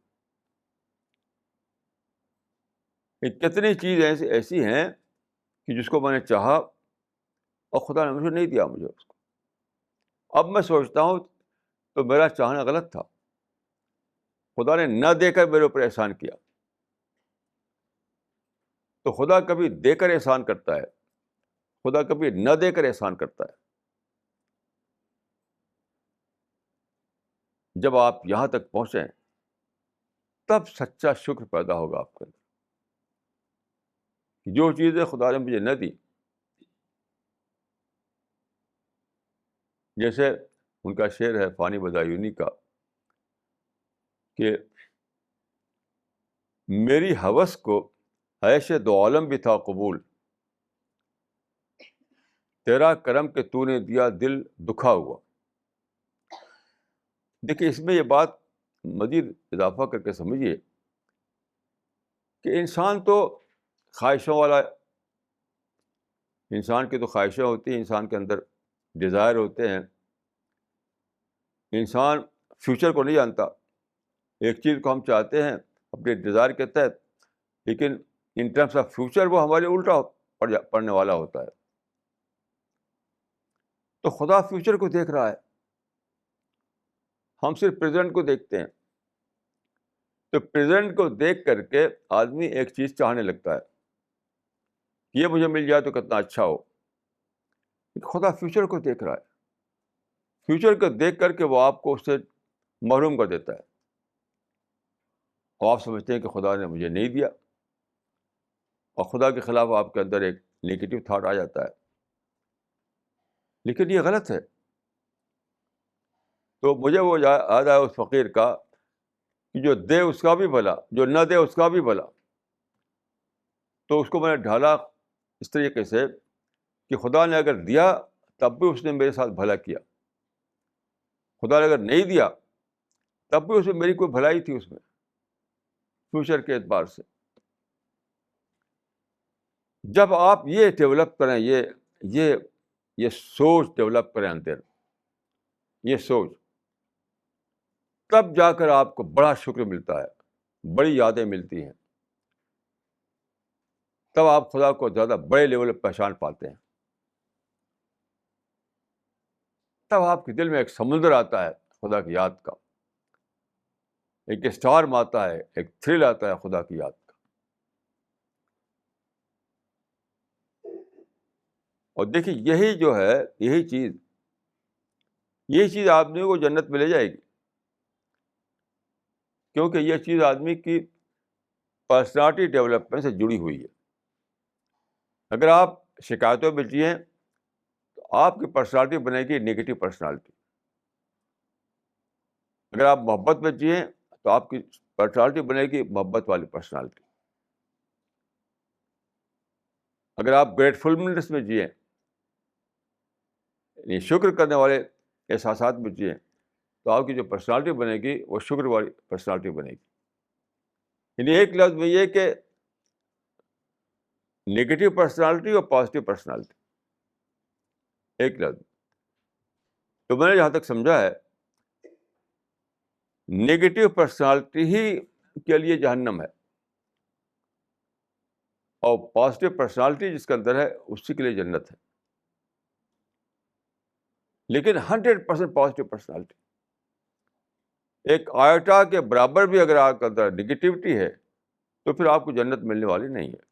کتنی چیز ایسی ہیں کہ جس کو میں نے چاہا اور خدا نے مجھے نہیں دیا مجھے اس کو. اب میں سوچتا ہوں تو میرا چاہنا غلط تھا، خدا نے نہ دے کر میرے اوپر احسان کیا. تو خدا کبھی دے کر احسان کرتا ہے، خدا کبھی نہ دے کر احسان کرتا ہے. جب آپ یہاں تک پہنچیں تب سچا شکر پیدا ہوگا آپ کے اندر، کہ جو چیزیں خدا نے مجھے نہ دی. جیسے ان کا شعر ہے فانی بدایونی کا کہ میری ہوس کو عیش دو عالم بھی تھا قبول، تیرا کرم کہ تو نے دیا دل دکھا ہوا. دیکھیے اس میں یہ بات مزید اضافہ کر کے سمجھیے کہ انسان تو خواہشوں والا، انسان کی تو خواہشیں ہوتی ہیں، انسان کے اندر ڈیزائر ہوتے ہیں. انسان فیوچر کو نہیں جانتا، ایک چیز کو ہم چاہتے ہیں اپنے ڈیزائر کے تحت، لیکن ان ٹرمس آف فیوچر وہ ہمارے الٹا پڑنے والا ہوتا ہے. تو خدا فیوچر کو دیکھ رہا ہے، ہم صرف پریزنٹ کو دیکھتے ہیں. تو پریزنٹ کو دیکھ کر کے آدمی ایک چیز چاہنے لگتا ہے، یہ مجھے مل جائے تو کتنا اچھا ہو. خدا فیوچر کو دیکھ رہا ہے، فیوچر کو دیکھ کر کے وہ آپ کو اس سے محروم کر دیتا ہے، اور آپ سمجھتے ہیں کہ خدا نے مجھے نہیں دیا، اور خدا کے خلاف آپ کے اندر ایک نیگیٹو تھاٹ آ جاتا ہے. لیکن یہ غلط ہے. تو مجھے وہ یاد آیا اس فقیر کا کہ جو دے اس کا بھی بھلا، جو نہ دے اس کا بھی بھلا. تو اس کو میں نے ڈھالا اس طریقے سے کہ خدا نے اگر دیا تب بھی اس نے میرے ساتھ بھلا کیا، خدا نے اگر نہیں دیا تب بھی اس میں میری کوئی بھلائی تھی، اس میں فیوچر کے اعتبار سے. جب آپ یہ ڈیولپ کریں، یہ سوچ ڈیولپ کریں اندر، یہ سوچ، تب جا کر آپ کو بڑا شکر ملتا ہے، بڑی یادیں ملتی ہیں، تب آپ خدا کو زیادہ بڑے لیول پہ پہچان پاتے ہیں. تب آپ کے دل میں ایک سمندر آتا ہے خدا کی یاد کا، ایک اسٹارم آتا ہے، ایک تھرل آتا ہے خدا کی یاد کا. اور دیکھیے یہی جو ہے، یہی چیز آدمی کو جنت میں لے جائے گی، کیونکہ یہ چیز آدمی کی پرسنالٹی ڈیولپمنٹ سے جڑی ہوئی ہے. اگر آپ شکایتوں میں جئیں تو آپ کی پرسنالٹی بنے گی نگیٹو پرسنالٹی. اگر آپ محبت میں جئیں تو آپ کی پرسنالٹی بنے گی محبت والی پرسنالٹی. اگر آپ گریٹفلنس میں جئیں، یعنی شکر کرنے والے احساسات میں جئیں، تو آپ کی جو پرسنالٹی بنے گی وہ شکر والی پرسنالٹی بنے گی. یعنی ایک لفظ میں یہ کہ نگیٹو پرسنالٹی اور پازیٹیو پرسنالٹی، ایک لفظ. تو میں نے جہاں تک سمجھا ہے، نگیٹو پرسنالٹی ہی کے لیے جہنم ہے، اور پازیٹیو پرسنالٹی جس کے اندر ہے اسی کے لیے جنت ہے. لیکن 100% پازیٹیو پرسنالٹی، ایک آیوٹا کے برابر بھی اگر آپ کے اندر نگیٹیوٹی ہے تو پھر آپ کو جنت ملنے والی نہیں ہے.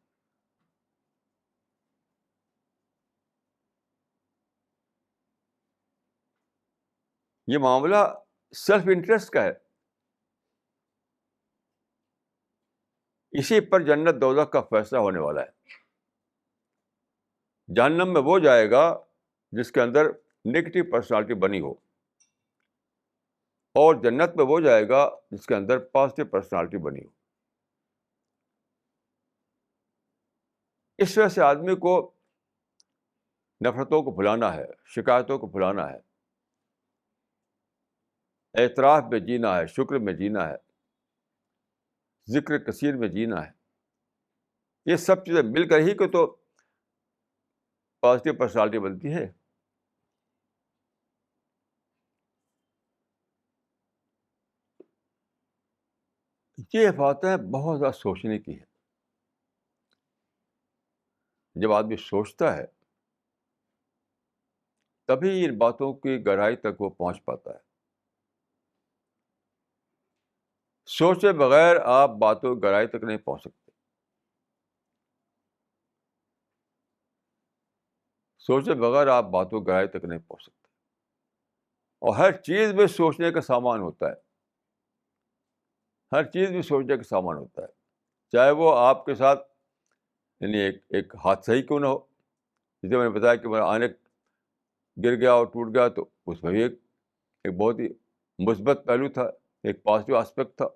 یہ معاملہ سیلف انٹرسٹ کا ہے. اسی پر جنت دوزخ کا فیصلہ ہونے والا ہے. جہنم میں وہ جائے گا جس کے اندر نگیٹو پرسنالٹی بنی ہو، اور جنت میں وہ جائے گا جس کے اندر پازیٹیو پرسنالٹی بنی ہو. اس وجہ سے آدمی کو نفرتوں کو بھلانا ہے، شکایتوں کو بھلانا ہے، اعتراف میں جینا ہے، شکر میں جینا ہے، ذکر کثیر میں جینا ہے. یہ سب چیزیں مل کر ہی کو تو پازیٹیو پرسنالٹی بنتی ہے. یہ باتیں بہت زیادہ سوچنے کی ہے. جب آدمی سوچتا ہے تبھی ان باتوں کی گہرائی تک وہ پہنچ پاتا ہے. سوچے بغیر آپ باتوں کی گہرائی تک نہیں پہنچ سکتے. سوچے بغیر آپ باتوں کی گہرائی تک نہیں پہنچ سکتے. اور ہر چیز میں سوچنے کا سامان ہوتا ہے، ہر چیز میں سوچنے کا سامان ہوتا ہے، چاہے وہ آپ کے ساتھ یعنی ایک حادثہ ہی کیوں نہ ہو. جسے میں نے بتایا کہ میرا آنے گر گیا اور ٹوٹ گیا، تو اس میں بھی ایک بہت ہی مثبت پہلو تھا، ایک پازیٹیو اسپیکٹ تھا.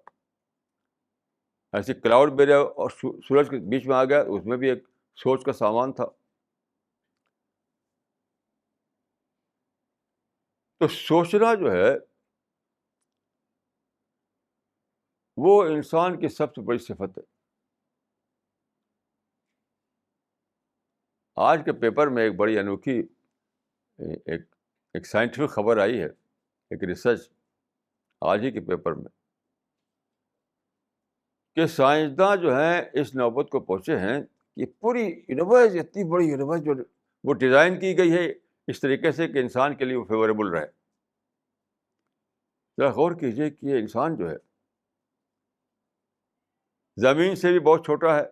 ایسے کلاؤڈ میرے اور سورج کے بیچ میں آ گیا، اس میں بھی ایک سوچ کا سامان تھا. تو سوچنا جو ہے وہ انسان کی سب سے بڑی صفت ہے. آج کے پیپر میں ایک بڑی انوکھی ایک ایک سائنٹیفک خبر آئی ہے، ایک ریسرچ آج ہی کے پیپر میں، کہ سائنسداں جو ہیں اس نوبت کو پہنچے ہیں کہ پوری یونیورس، اتنی بڑی یونیورس جو وہ ڈیزائن کی گئی ہے اس طریقے سے کہ انسان کے لیے وہ فیوریبل رہے. ذرا غور کیجیے کہ یہ انسان جو ہے زمین سے بھی بہت چھوٹا ہے،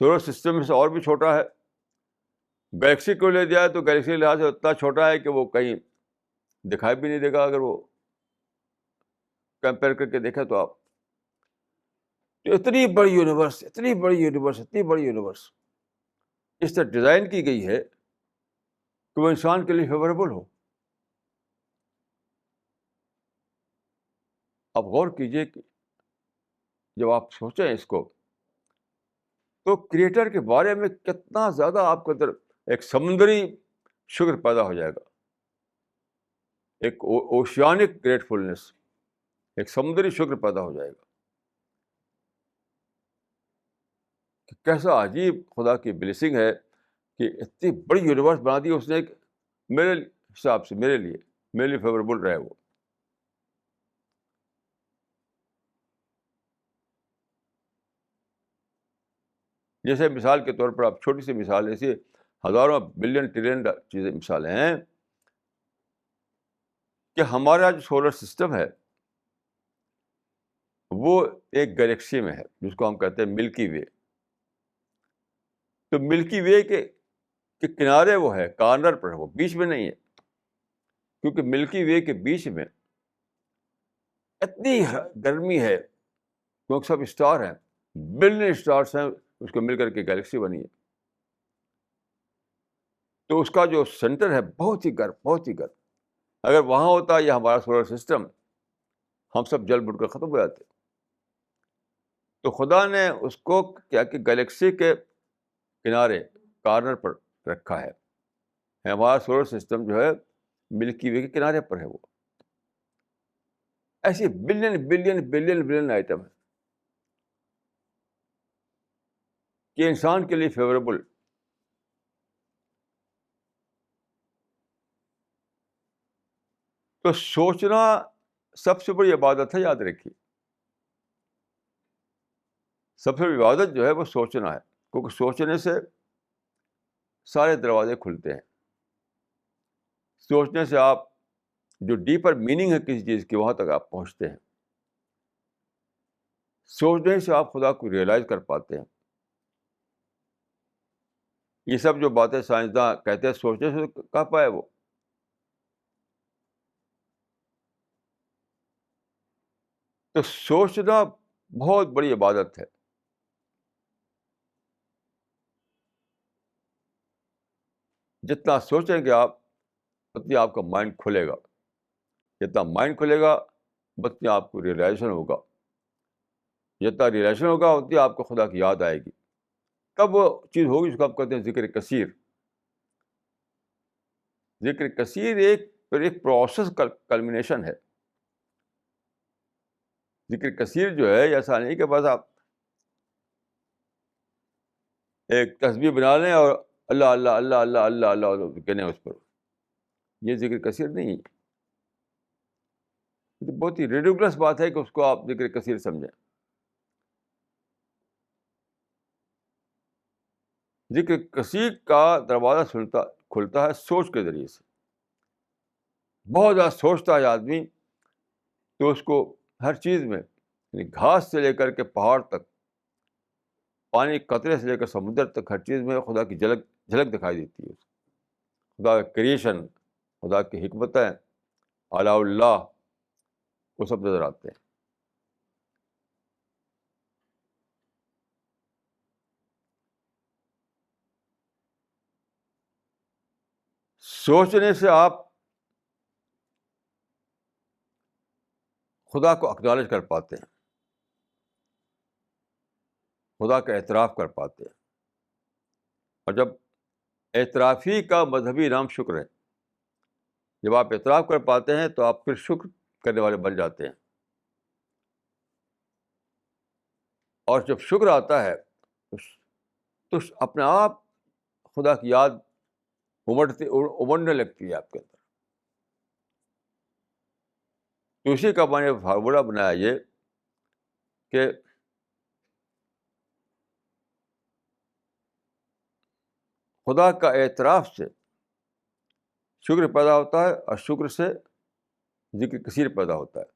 سولر سسٹم سے اور بھی چھوٹا ہے. گلیکسی کو لے جائے تو گلیکسی کے لحاظ سے اتنا چھوٹا ہے کہ وہ کہیں دکھائی بھی نہیں دے گا اگر وہ کمپیئر کر کے دیکھیں تو آپ. تو اتنی بڑی یونیورس، اتنی بڑی یونیورس، اتنی بڑی یونیورس اس طرح ڈیزائن کی گئی ہے کہ وہ انسان کے لیے فیوریبل ہو. آپ غور کیجیے کہ جب آپ سوچیں اس کو تو کریٹر کے بارے میں کتنا زیادہ آپ کے اندر ایک سمندری شکر پیدا ہو جائے گا، ایک اوشیانک گریٹفلنس، ایک سمندری شکر پیدا ہو جائے گا کہ کیسا عجیب خدا کی بلیسنگ ہے کہ اتنی بڑی یونیورس بنا دی اس نے ایک میرے حساب سے، میرے لیے فیوریبل رہے وہ. جیسے مثال کے طور پر آپ چھوٹی سی مثال، ایسی ہزاروں بلین ٹریلین چیزیں مثالیں ہیں کہ ہمارا جو سولر سسٹم ہے وہ ایک گلیکسی میں ہے جس کو ہم کہتے ہیں ملکی وے. تو ملکی وے کے کنارے وہ ہے، کارنر پر ہے، وہ بیچ میں نہیں ہے. کیونکہ ملکی وے کے بیچ میں اتنی گرمی ہے کیونکہ سب اسٹار ہیں، بلین اسٹارس ہیں، اس کو مل کر کے گیلیکسی بنی ہے. تو اس کا جو سینٹر ہے بہت ہی گرم، بہت ہی گرم. اگر وہاں ہوتا یہ ہمارا سولر سسٹم، ہم سب جل بٹ کر ختم ہو جاتے. تو خدا نے اس کو کیا کہ گلیکسی کے کنارے، کارنر پر رکھا ہے. ہمارا سولر سسٹم جو ہے ملکی وے کے کنارے پر ہے. وہ ایسی billion billion billion billion item ہے کہ انسان کے لیے فیوریبل. تو سوچنا سب سے بڑی عبادت ہے، یاد رکھیے. سب سے بڑی عبادت جو ہے وہ سوچنا ہے، کیونکہ سوچنے سے سارے دروازے کھلتے ہیں. سوچنے سے آپ جو ڈیپر میننگ ہے کسی چیز کی وہاں تک آپ پہنچتے ہیں. سوچنے سے آپ خدا کو ریئلائز کر پاتے ہیں. یہ سب جو باتیں سائنسداں کہتے ہیں سوچنے سے کہہ پائے وہ. تو سوچنا بہت بڑی عبادت ہے. جتنا سوچیں گے آپ اتنی آپ کا مائنڈ کھلے گا. جتنا مائنڈ کھلے گا اتنی آپ کو ریئلائزیشن ہوگا. جتنا ریئلائزیشن ہوگا اتنی آپ کو خدا کی یاد آئے گی. تب وہ چیز ہوگی جس کو آپ کہتے ہیں ذکر کثیر. ذکر کثیر ایک پروسیس کلمنیشن ہے. ذکر کثیر جو ہے ایسا نہیں کہ بس آپ ایک تسبیح بنا لیں اور اللہ اللہ اللہ اللہ اللہ اللہ اللہ کہنے اس پر. یہ ذکر کثیر نہیں ہے. یہ تو بہت ہی ریڈیکولس بات ہے کہ اس کو آپ ذکر کثیر سمجھیں. ذکر کثیر کا دروازہ کھلتا ہے سوچ کے ذریعے سے. بہت زیادہ سوچتا ہے آدمی تو اس کو ہر چیز میں، یعنی گھاس سے لے کر کے پہاڑ تک، پانی قطرے سے لے کر سمندر تک، ہر چیز میں خدا کی جھلک دکھائی دیتی ہے. خدا کا کریشن، خدا کی حکمتیں، اعلیٰ اللہ، وہ سب نظر آتے ہیں. سوچنے سے آپ خدا کو اکنالج کر پاتے ہیں، خدا کا اعتراف کر پاتے ہیں. اور جب اعترافی کا مذہبی نام شکر ہے، جب آپ اعتراف کر پاتے ہیں تو آپ پھر شکر کرنے والے بن جاتے ہیں. اور جب شکر آتا ہے تو اپنے آپ خدا کی یاد امڑنے لگتی ہے آپ کے اندر. تو اسی کا میں نے فارمولہ بنایا یہ کہ خدا کا اعتراف سے شکر پیدا ہوتا ہے اور شکر سے ذکر کثیر پیدا ہوتا ہے.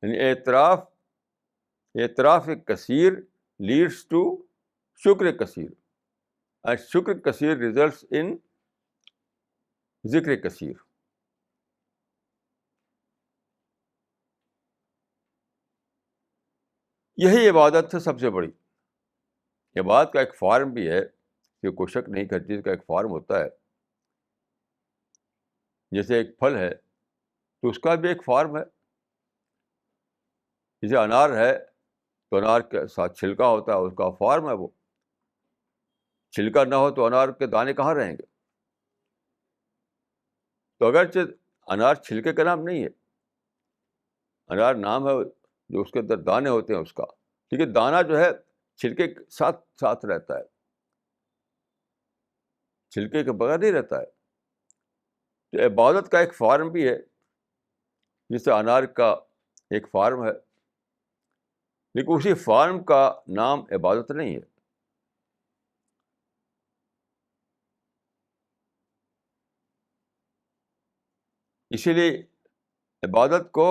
یعنی اعتراف کثیر لیڈس ٹو شکر کثیر اینڈ شکر کثیر ریزلٹس ان ذکر کثیر. یہی عبادت ہے سب سے بڑی. عبادت کا ایک فارم بھی ہے کہ کوئی شک نہیں، ہر چیز کا ایک فارم ہوتا ہے. جیسے ایک پھل ہے تو اس کا بھی ایک فارم ہے. جیسے انار ہے تو انار کے ساتھ چھلکا ہوتا ہے، اس کا فارم ہے. وہ چھلکا نہ ہو تو انار کے دانے کہاں رہیں گے. تو اگرچہ انار چھلکے کا نام نہیں ہے، انار نام ہے جو اس کے اندر دانے ہوتے ہیں اس کا. ٹھیک ہے، دانا جو ہے چھلکے کے ساتھ ساتھ رہتا ہے، چھلکے کے بغیر نہیں رہتا ہے. تو عبادت کا ایک فارم بھی ہے جسے انار کا ایک فارم ہے، لیکن اسی فارم کا نام عبادت نہیں ہے. اسی لیے عبادت کو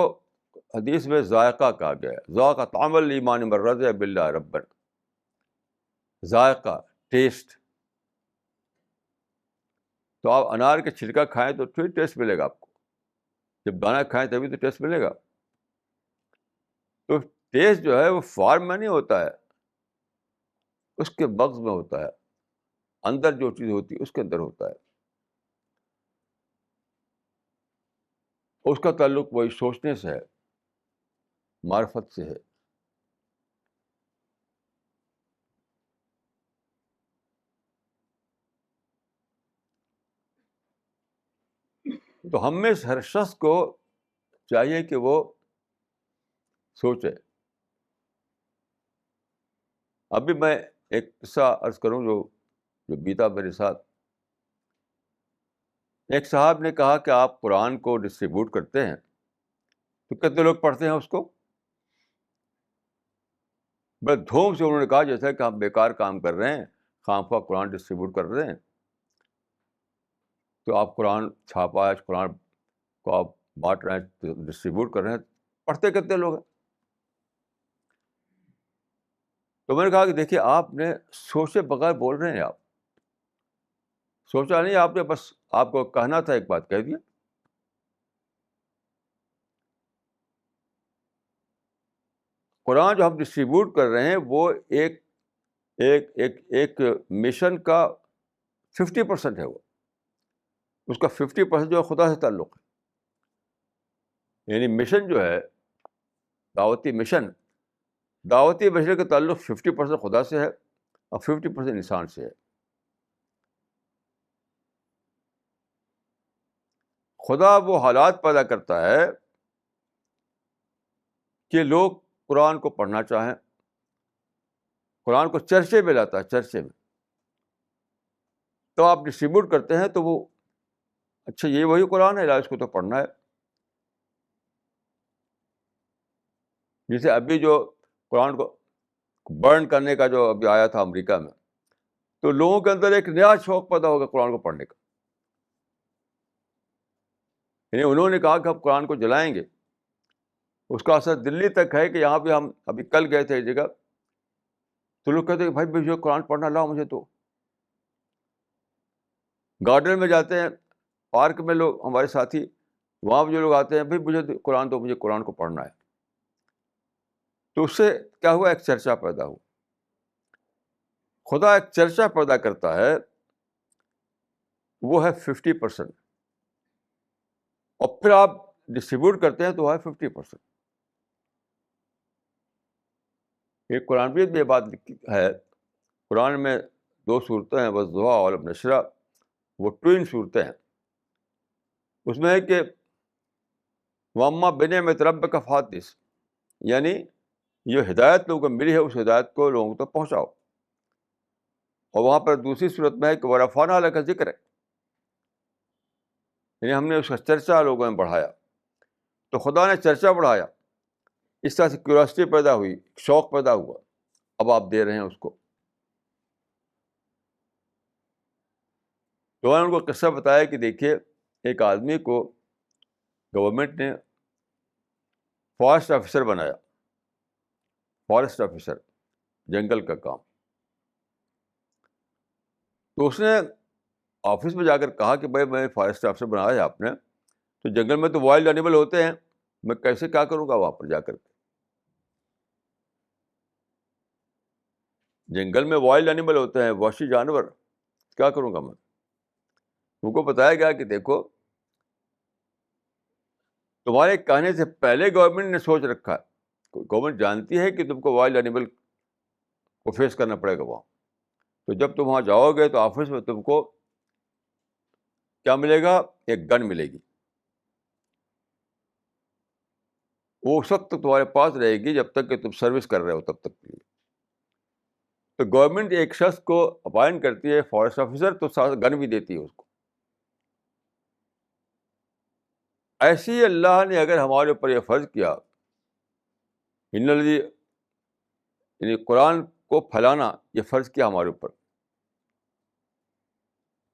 حدیث میں ذائقہ کہا گیا ہے. ذائقہ طعم الایمان من رضی باللہ ربا. ذائقہ، ٹیسٹ. تو آپ انار کے چھلکا کھائیں تو پھر ٹیسٹ ملے گا آپ کو. جب دانہ کھائیں تبھی تو ٹیسٹ ملے گا. تو ٹیسٹ جو ہے وہ فارم میں نہیں ہوتا ہے، اس کے مغز میں ہوتا ہے. اندر جو چیز ہوتی ہے اس کے اندر ہوتا ہے. اس کا تعلق وہی سوچنے سے ہے، معرفت سے ہے. تو ہم میں سے ہر شخص کو چاہیے کہ وہ سوچے. ابھی میں ایک قصہ عرض کروں جو بیتا میرے ساتھ. ایک صاحب نے کہا کہ آپ قرآن کو ڈسٹریبیوٹ کرتے ہیں تو کتنے لوگ پڑھتے ہیں اس کو؟ بس دھوم سے انہوں نے کہا جیسا کہ ہم بیکار کام کر رہے ہیں، خواہ خواہ قرآن ڈسٹریبیوٹ کر رہے ہیں. تو آپ قرآن چھاپا ہے، قرآن کو آپ بانٹ رہے ہیں، ڈسٹریبیوٹ کر رہے ہیں، پڑھتے کتنے لوگ ہیں؟ تو میں نے کہا کہ دیکھیے آپ نے سوچے بغیر بول رہے ہیں. آپ سوچا نہیں، آپ نے بس آپ کو کہنا تھا ایک بات کہہ دیا. قرآن جو ہم ڈسٹریبیوٹ کر رہے ہیں وہ ایک ایک ایک ایک مشن کا 50% ہے. وہ اس کا 50% جو ہے خدا سے تعلق ہے. یعنی مشن جو ہے، دعوتی مشن، دعوتی مشن کا تعلق 50% خدا سے ہے اور 50% انسان سے ہے. خدا وہ حالات پیدا کرتا ہے کہ لوگ قرآن کو پڑھنا چاہیں، قرآن کو چرچے میں لاتا ہے، چرچے میں. تو آپ ڈسٹریبیوٹ کرتے ہیں تو وہ اچھا یہ وہی قرآن ہے، اس کو تو پڑھنا ہے. جیسے ابھی جو قرآن کو برن کرنے کا جو ابھی آیا تھا امریکہ میں، تو لوگوں کے اندر ایک نیا شوق پیدا ہوگا قرآن کو پڑھنے کا. یعنی انہوں نے کہا کہ ہم قرآن کو جلائیں گے. اس کا اثر دلی تک ہے کہ یہاں پہ ہم ابھی کل گئے تھے ایک جگہ، تو لوگ کہتے ہیں کہ بھائی مجھے قرآن پڑھنا لاؤ مجھے. تو گارڈن میں جاتے ہیں، پارک میں لوگ ہمارے ساتھی، وہاں پہ جو لوگ آتے ہیں، بھائی مجھے قرآن دو، مجھے قرآن کو پڑھنا ہے. تو اس سے کیا ہوا؟ ایک چرچا پیدا ہوا. خدا ایک چرچا پیدا کرتا ہے، وہ ہے 50%، اور پھر آپ ڈسٹریبیوٹ کرتے ہیں تو وہ ہے 50%. یہ قرآن میں یہ بات لکھی ہے. قرآن میں 2 صورتیں ہیں، والضحیٰ والنشر، وہ ٹوئن صورتیں ہیں. اس میں ہے کہ واما بنعمت ربک فحدث، یعنی یہ ہدایت لوگوں کو ملی ہے اس ہدایت کو لوگوں تک پہنچاؤ. اور وہاں پر دوسری صورت میں ہے کہ ورفعنا لک ذکرک، یعنی ہم نے اس کا چرچا لوگوں میں بڑھایا. تو خدا نے چرچا بڑھایا، اس طرح سے کیوراسٹی پیدا ہوئی، شوق پیدا ہوا. اب آپ دے رہے ہیں اس کو. تو میں نے ان کو قصہ بتایا کہ دیکھیے ایک آدمی کو گورنمنٹ نے فارسٹ آفیسر بنایا، فارسٹ آفیسر، جنگل کا کام. تو اس نے آفس میں جا کر کہا کہ بھائی میں فارسٹ آفیسر بنایا ہے آپ نے، تو جنگل میں تو وائلڈ اینیمل ہوتے ہیں، میں کیسے کیا کروں گا وہاں پر جا کر کے؟ جنگل میں وائلڈ اینیمل ہوتے ہیں، وحشی جانور، کیا کروں گا میں؟ ان کو بتایا گیا کہ دیکھو تمہارے کہنے سے پہلے گورنمنٹ نے سوچ رکھا ہے، گورنمنٹ جانتی ہے کہ تم کو وائلڈ اینیمل کو فیس کرنا پڑے گا وہاں. تو جب تم وہاں جاؤ گے تو آفس میں تم کو کیا ملے گا؟ ایک گن ملے گی. وہ اس وقت تک تمہارے پاس رہے گی جب تک کہ تم سروس کر رہے ہو، تب تک کے لیے. تو گورنمنٹ ایک شخص کو اپائنٹ کرتی ہے فارسٹ آفیسر، تو ساتھ گن بھی دیتی ہے اس کو. ایسے ہی اللہ نے اگر ہمارے اوپر یہ فرض کیا، ان الذی، یعنی قرآن کو پھیلانا یہ فرض کیا ہمارے اوپر،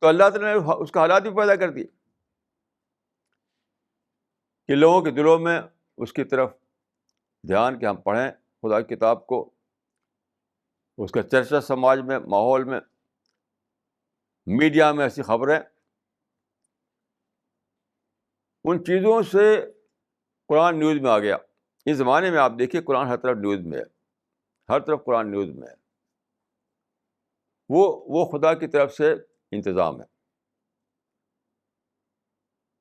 تو اللہ تعالیٰ نے اس کا حالات بھی پیدا کر دیے. کہ لوگوں کے دلوں میں اس کی طرف دھیان کہ ہم پڑھیں خدا کی کتاب کو، اس کا چرچا سماج میں، ماحول میں، میڈیا میں ایسی خبریں، ان چیزوں سے قرآن نیوز میں آ گیا۔ اس زمانے میں آپ دیکھیے قرآن ہر طرف نیوز میں ہے، ہر طرف قرآن نیوز میں ہے۔ وہ خدا کی طرف سے انتظام ہے۔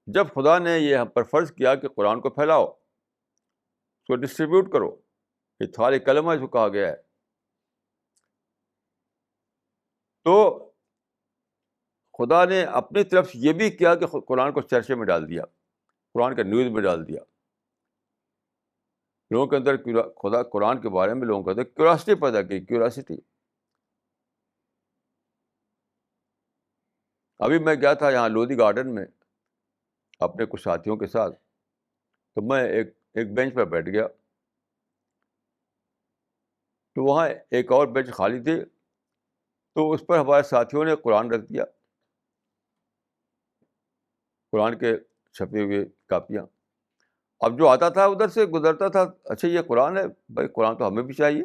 جب خدا نے یہ ہم پر فرض کیا کہ قرآن کو پھیلاؤ، اس کو ڈسٹریبیوٹ کرو، یہ تھال کلمہ جو کہا گیا ہے، تو خدا نے اپنی طرف سے یہ بھی کیا کہ قرآن کو چرچے میں ڈال دیا، قرآن کا نیوز میں ڈال دیا۔ لوگوں کے اندر خدا قرآن کے بارے میں لوگوں کے اندر کیوریاسٹی پیدا کی، کیوریاسٹی۔ ابھی میں گیا تھا یہاں لودھی گارڈن میں اپنے کچھ ساتھیوں کے ساتھ، تو میں ایک بینچ پر بیٹھ گیا، تو وہاں ایک اور بینچ خالی تھی، تو اس پر ہمارے ساتھیوں نے قرآن رکھ دیا، قرآن کے چھپے ہوئے کاپیاں۔ اب جو آتا تھا ادھر سے گزرتا تھا، اچھا یہ قرآن ہے، بھائی قرآن تو ہمیں بھی چاہیے۔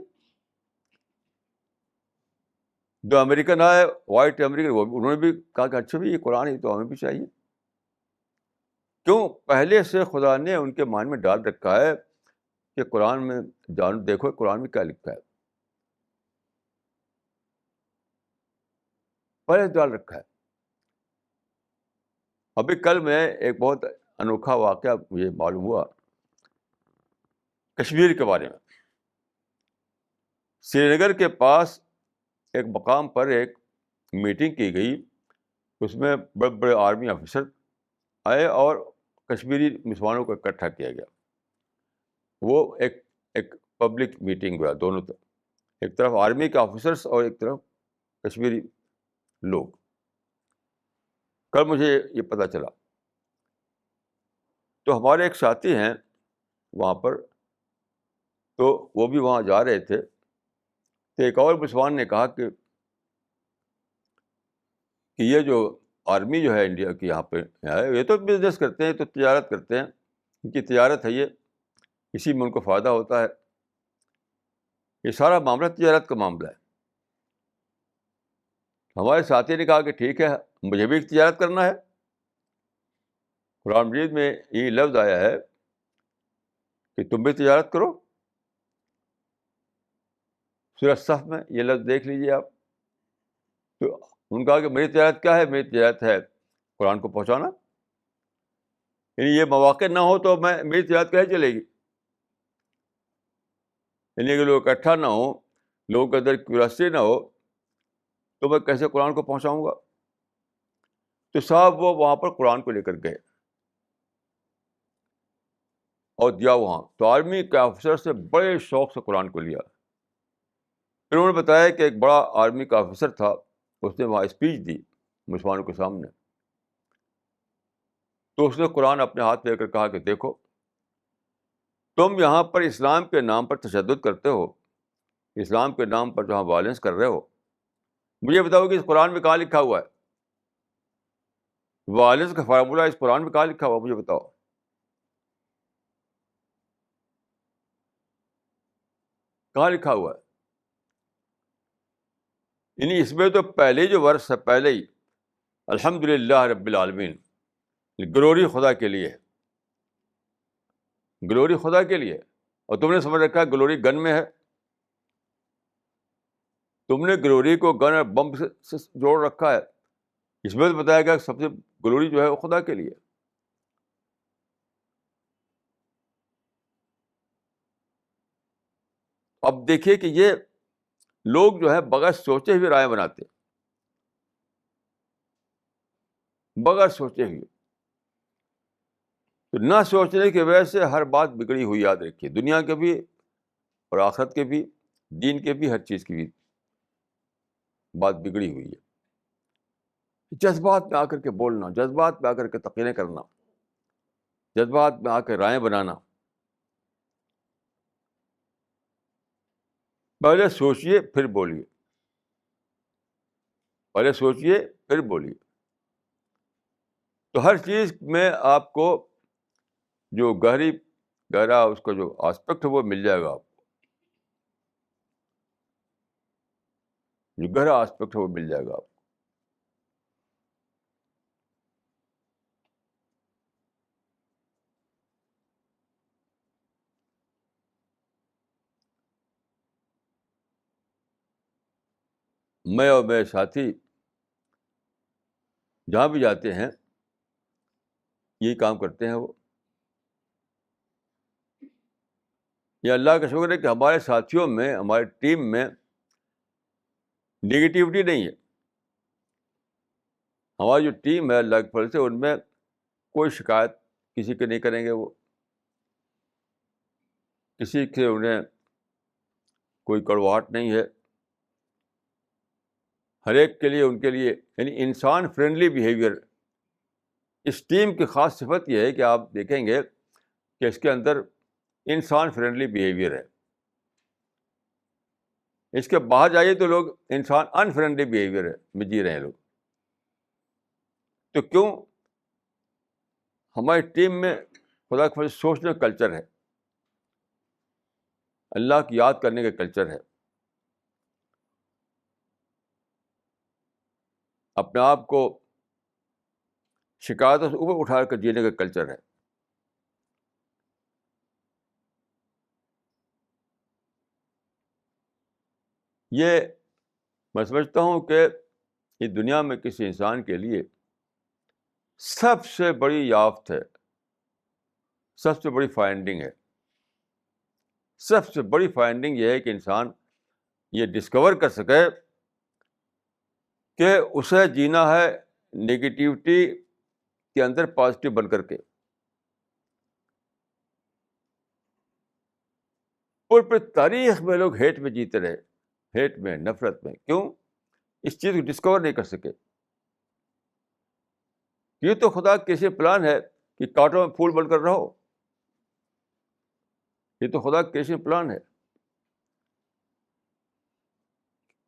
جو امریکن آئے، وائٹ امریکن، انہوں نے بھی کہا کہ اچھا بھی یہ قرآن ہے تو ہمیں بھی چاہیے۔ کیوں؟ پہلے سے خدا نے ان کے مائنڈ میں ڈال رکھا ہے کہ قرآن میں جانو، دیکھو قرآن میں کیا لکھا ہے، پہلے سے ڈال رکھا ہے۔ ابھی کل میں ایک بہت انوکھا واقعہ مجھے معلوم ہوا کشمیر کے بارے میں۔ سری نگر کے پاس ایک مقام پر ایک میٹنگ کی گئی، اس میں بڑے بڑے آرمی آفیسر آئے اور کشمیری مسلمانوں کو اکٹھا کیا گیا۔ وہ ایک پبلک میٹنگ ہوا، دونوں طرف، ایک طرف آرمی کے آفیسرس اور ایک طرف کشمیری لوگ۔ کل مجھے یہ پتہ چلا، تو ہمارے ایک ساتھی ہیں وہاں پر، تو وہ بھی وہاں جا رہے تھے، تو ایک اور مسلمان نے کہا کہ یہ جو آرمی جو ہے انڈیا کی یہاں پہ ہے، یہ تو بزنس کرتے ہیں، تو تجارت کرتے ہیں، ان کی تجارت ہے، یہ اسی میں ان کو فائدہ ہوتا ہے، یہ سارا معاملہ تجارت کا معاملہ ہے۔ ہمارے ساتھی نے کہا کہ ٹھیک ہے، مجھے بھی تجارت کرنا ہے۔ قرآن مجید میں یہ لفظ آیا ہے کہ تم بھی تجارت کرو، سورہ صف میں یہ لفظ دیکھ لیجیے آپ۔ تو ان کا کہ میری تجارت کیا ہے؟ میری تجارت ہے قرآن کو پہنچانا، یعنی یہ مواقع نہ ہو تو میری تجارت کیسے چلے گی؟ یعنی کہ لوگ اکٹھا نہ ہو، لوگوں کے اندر کیوریاسٹی نہ ہو، تو میں کیسے قرآن کو پہنچاؤں گا؟ تو صاحب وہ وہاں پر قرآن کو لے کر گئے اور دیا وہاں، تو آرمی کے آفیسر سے بڑے شوق سے قرآن کو لیا۔ پھر انہوں نے بتایا کہ ایک بڑا آرمی کا آفیسر تھا، اس نے وہاں اسپیچ دی مسلمانوں کے سامنے، تو اس نے قرآن اپنے ہاتھ میں لے کر کہا کہ دیکھو، تم یہاں پر اسلام کے نام پر تشدد کرتے ہو، اسلام کے نام پر جہاں وائلنس کر رہے ہو، مجھے بتاؤ کہ اس قرآن میں کہاں لکھا ہوا ہے؟ وائلنس کا فارمولہ اس قرآن میں کہاں لکھا ہوا؟ مجھے بتاؤ، کہاں لکھا ہوا ہے؟ یعنی اس میں تو پہلے جو ورس ہے، پہلے ہی الحمدللہ رب العالمین، گلوری خدا کے لیے، گلوری خدا کے لیے، اور تم نے سمجھ رکھا ہے گلوری گن میں ہے، تم نے گلوری کو گن اور بم سے جوڑ رکھا ہے۔ اس میں تو بتایا گیا کہ سب سے گلوری جو ہے وہ خدا کے لیے۔ اب دیکھیے کہ یہ لوگ جو ہے بغیر سوچے ہوئے رائے بناتے ہیں، بغیر سوچے ہوئے، تو نہ سوچنے کی وجہ سے ہر بات بگڑی ہوئی یاد رکھیے، دنیا کے بھی اور آخرت کے بھی، دین کے بھی، ہر چیز کی بھی بات بگڑی ہوئی ہے۔ جذبات میں آ کر کے بولنا، جذبات میں آ کر کے تقریریں کرنا، جذبات میں آ کے رائے بنانا، پہلے سوچیے پھر بولیے، پہلے سوچیے پھر بولیے۔ تو ہر چیز میں آپ کو جو گہرا اس کا جو آسپیکٹ ہے وہ مل جائے گا آپ کو. جو گہرا آسپیکٹ ہے وہ مل جائے گا آپ کو. میں اور میرے ساتھی جہاں بھی جاتے ہیں یہی کام کرتے ہیں. وہ یہ اللہ کا شکر ہے کہ ہمارے ساتھیوں میں, ہماری ٹیم میں نگیٹیوٹی نہیں ہے. ہماری جو ٹیم ہے اللہ کے فضل سے, ان میں کوئی شکایت کسی کے نہیں کریں گے. وہ کسی سے انہیں کوئی کڑواہٹ نہیں ہے. ہر ایک کے لیے, ان کے لیے یعنی انسان فرینڈلی بیہیویئر. اس ٹیم کی خاص صفت یہ ہے کہ آپ دیکھیں گے کہ اس کے اندر انسان فرینڈلی بیہیویئر ہے. اس کے باہر جائیے تو لوگ انسان انفرینڈلی بیہیویئر ہے میں جی رہے ہیں لوگ. تو کیوں؟ ہماری ٹیم میں خدا کے فضل سے سوچنے کا کلچر ہے, اللہ کی یاد کرنے کا کلچر ہے, اپنے آپ کو شکایتوں سے اوپر اٹھا کر جینے کا کلچر ہے. یہ میں سمجھتا ہوں کہ اس دنیا میں کسی انسان کے لیے سب سے بڑی یافت ہے, سب سے بڑی فائنڈنگ ہے. سب سے بڑی فائنڈنگ یہ ہے کہ انسان یہ ڈسکور کر سکے کہ اسے جینا ہے نگیٹیوٹی کے اندر پازیٹیو بن کر کے. پوری تاریخ میں لوگ ہیٹ میں جیتے رہے, ہیٹ میں, نفرت میں. کیوں؟ اس چیز کو ڈسکور نہیں کر سکے. یہ تو خدا کیسے پلان ہے کہ کانٹوں میں پھول بن کر رہو. یہ تو خدا کیسے پلان ہے,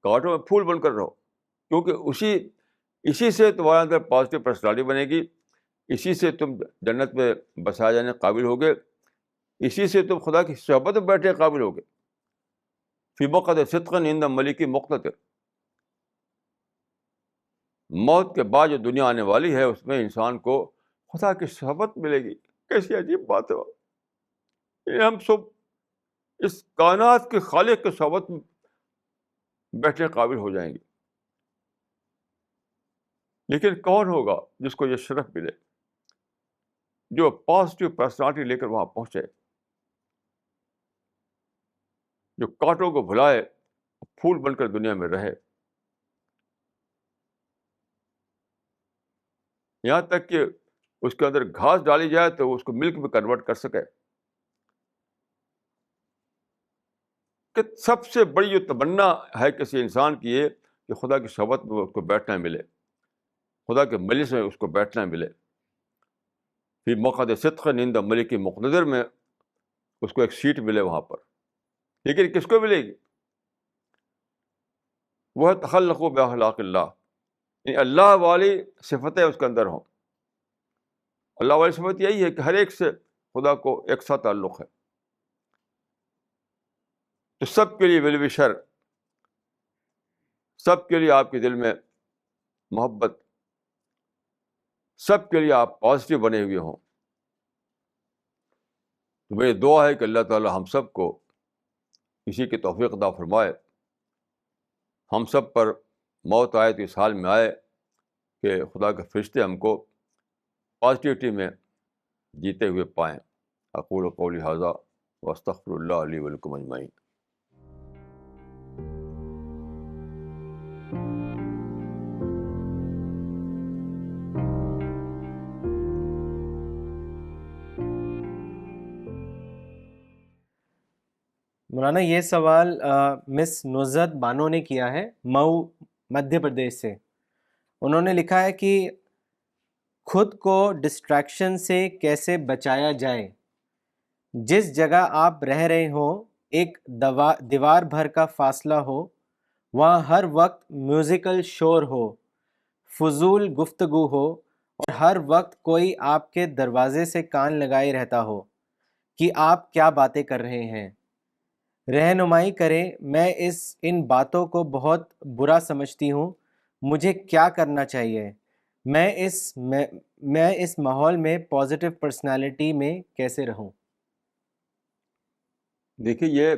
کانٹوں میں پھول بن کر رہو. کیونکہ اسی سے تمہارے اندر پازیٹیو پرسنالٹی بنے گی, اسی سے تم جنت میں بسائے جانے قابل ہوگے, اسی سے تم خدا کی صحبت میں بیٹھنے قابل ہوگے. فی مقعد صدق عند ملک مقتدر. موت کے بعد جو دنیا آنے والی ہے اس میں انسان کو خدا کی صحبت ملے گی. کیسی عجیب بات ہے. ہم سب اس کائنات کے خالق کی صحبت میں بیٹھنے قابل ہو جائیں گے. لیکن کون ہوگا جس کو یہ شرف ملے, جو پازیٹیو پرسنالٹی لے کر وہاں پہنچے, جو کانٹوں کو بھلائے, پھول بن کر دنیا میں رہے. یہاں تک کہ اس کے اندر گھاس ڈالی جائے تو اس کو ملک میں کنورٹ کر سکے. کہ سب سے بڑی جو تمنا ہے کسی انسان کی یہ کہ خدا کی صحبت میں اس کو بیٹھنا ملے, خدا کے مجلس میں اس کو بیٹھنا ملے. پھر مقعد صدق عند ملک مقتدر میں اس کو ایک سیٹ ملے وہاں پر. لیکن کس کو ملے گی؟ وہ تخلقوا باخلاق اللہ, یعنی اللہ والی صفتیں اس کے اندر ہوں. اللہ والی صفت یہی ہے کہ ہر ایک سے خدا کو ایک ساتھ تعلق ہے. تو سب کے لیے ویل وشر, سب کے لیے آپ کے دل میں محبت, سب کے لیے آپ پازیٹیو بنے ہوئے ہوں. تو میری دعا ہے کہ اللہ تعالیٰ ہم سب کو اسی کی توفیق عطا فرمائے. ہم سب پر موت آئے تو اس حال میں آئے کہ خدا کے فرشتے ہم کو پازیٹیوٹی میں جیتے ہوئے پائیں. اقول قولی ھذا واستغفر اللہ لی ولکم اجمعین. مولانا یہ سوال مس نزہت بانو نے کیا ہے مئو مدھیہ پردیش سے. انہوں نے لکھا ہے کہ خود کو ڈسٹریکشن سے کیسے بچایا جائے. جس جگہ آپ رہ رہے ہوں ایک دیوار بھر کا فاصلہ ہو, وہاں ہر وقت میوزیکل شور ہو, فضول گفتگو ہو اور ہر وقت کوئی آپ کے دروازے سے کان لگائے رہتا ہو کہ آپ کیا باتیں کر رہے ہیں۔ رہنمائی کریں، میں ان باتوں کو بہت برا سمجھتی ہوں، مجھے کیا کرنا چاہیے؟ میں اس ماحول میں پازیٹیو پرسنالٹی میں کیسے رہوں؟ دیکھیے، یہ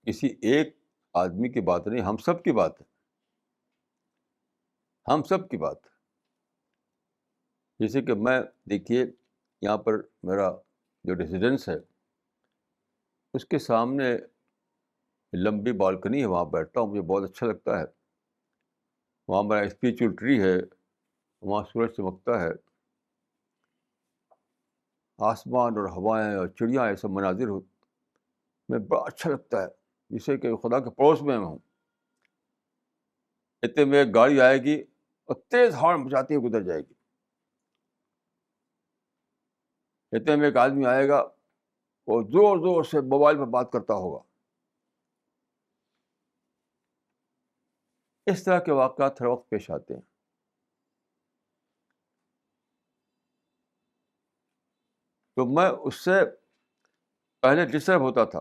کسی ایک آدمی کی بات نہیں، ہم سب کی بات ہے، ہم سب کی بات ہے۔ جیسے کہ میں، دیکھیے، یہاں پر میرا جو ریزیڈنس ہے اس کے سامنے لمبی بالکنی ہے، وہاں بیٹھتا ہوں، مجھے بہت اچھا لگتا ہے۔ وہاں میرا اسپریچول ٹری ہے، وہاں سورج چمکتا ہے، آسمان اور ہوائیں اور چڑیاں، ایسے مناظر ہو، میں بڑا اچھا لگتا ہے، جسے کہ خدا کے پڑوس میں ہوں۔ اتنے میں ایک گاڑی آئے گی اور تیز ہارن بجاتی ہوئی گزر جائے گی، اتنے میں ایک آدمی آئے گا اور زور زور سے موبائل پر بات کرتا ہوگا۔ اس طرح کے واقعات ہر وقت پیش آتے ہیں۔ تو میں اس سے پہلے ڈسٹرب ہوتا تھا،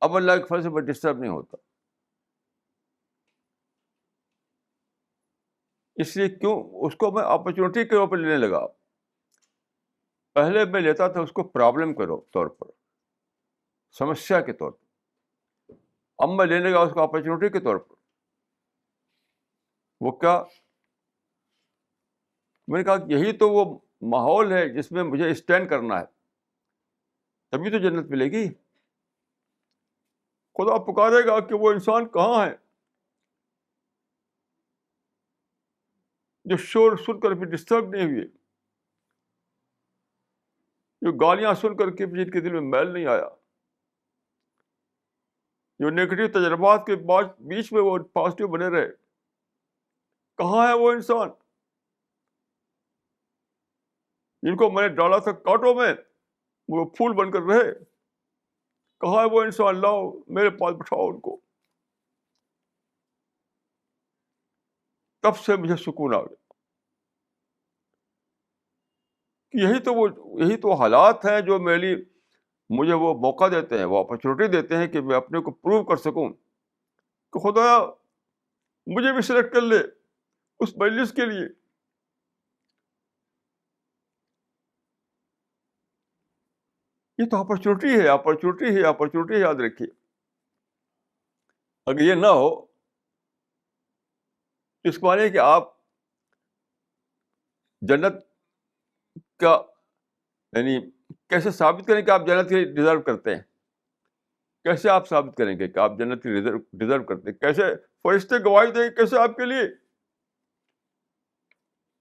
اب اللہ کے فضل سے میں ڈسٹرب نہیں ہوتا۔ اس لیے کیوں اس کو میں اپرچونیٹی کے طور پر لینے لگا۔ پہلے میں لیتا تھا اس کو پرابلم کے طور پر، سمسیا کے طور پر، اب میں لینے لگا اس کو اپرچونیٹی کے طور پر۔ وہ کیا؟ میں نے کہا کہ یہی تو وہ ماحول ہے جس میں مجھے اسٹینڈ کرنا ہے، تبھی تو جنت ملے گی۔ خدا پکارے گا کہ وہ انسان کہاں ہے جو شور سن کر بھی ڈسٹرب نہیں ہوئے، جو گالیاں سن کر کے بھی جن کے دل میں میل نہیں آیا، جو نیگیٹو تجربات کے بیچ میں وہ پازیٹیو بنے رہے۔ کہاں ہے وہ انسان جن کو میں نے ڈالا تھا کانٹوں میں، وہ پھول بن کر رہے؟ کہاں ہے وہ انسان؟ لاؤ میرے پاس بٹھاؤ ان کو۔ تب سے مجھے سکون آ گیا کہ یہی تو حالات ہیں جو مجھے وہ موقع دیتے ہیں، وہ اپرچونیٹی دیتے ہیں کہ میں اپنے کو پروو کر سکوں کہ خدا مجھے بھی سلیکٹ کر لے اس مجلس کے لیے۔ یہ تو اپرچونیٹی ہے، اپرچونیٹی ہے، اپرچونیٹی، یاد رکھیے۔ اگر یہ نہ ہو، اس کو مانے کہ آپ جنت کا، یعنی کیسے ثابت کریں کہ آپ جنت کے ڈیزرو کرتے ہیں؟ کیسے آپ ثابت کریں گے کہ آپ جنت کی ڈیزرو کرتے ہیں؟ کیسے فرشتے گواہی دیں گے؟ کیسے آپ کے لیے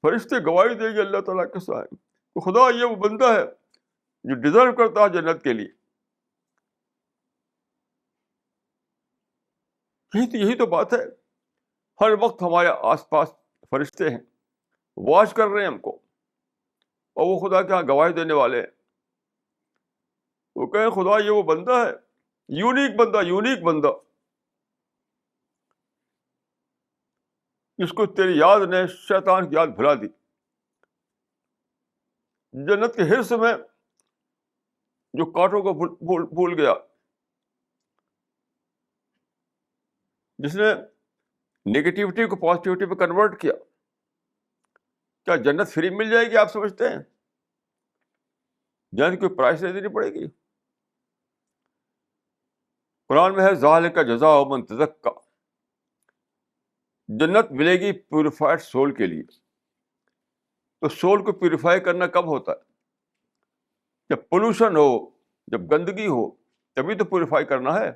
فرشتے گواہی دیں گے اللہ تعالیٰ کے سامنے تو خدا یہ وہ بندہ ہے جو ڈیزرو کرتا ہے جنت کے لیے؟ یہی تو بات ہے۔ ہر وقت ہمارے آس پاس فرشتے ہیں، واچ کر رہے ہیں ہم کو، اور وہ خدا کے یہاں گواہی دینے والے ہیں۔ وہ کہیں خدا یہ وہ بندہ ہے، یونیک بندہ جس کو تیری یاد نے شیطان کی یاد بھلا دی، جنت کے حرص میں جو کانٹوں کو بھول گیا، جس نے نیگیٹیوٹی کو پازیٹیوٹی پہ کنورٹ کیا۔ کیا جنت فری مل جائے گی؟ آپ سمجھتے ہیں جنت کی پرائس نہیں دینی پڑے گی؟ قرآن میں ہے ذالک جزاء من تزکیٰ، جنت ملے گی پیوریفائڈ سول کے لیے۔ تو سول کو پیوریفائی کرنا کب ہوتا ہے؟ جب پولوشن ہو، جب گندگی ہو، تبھی تو پیوریفائی کرنا ہے۔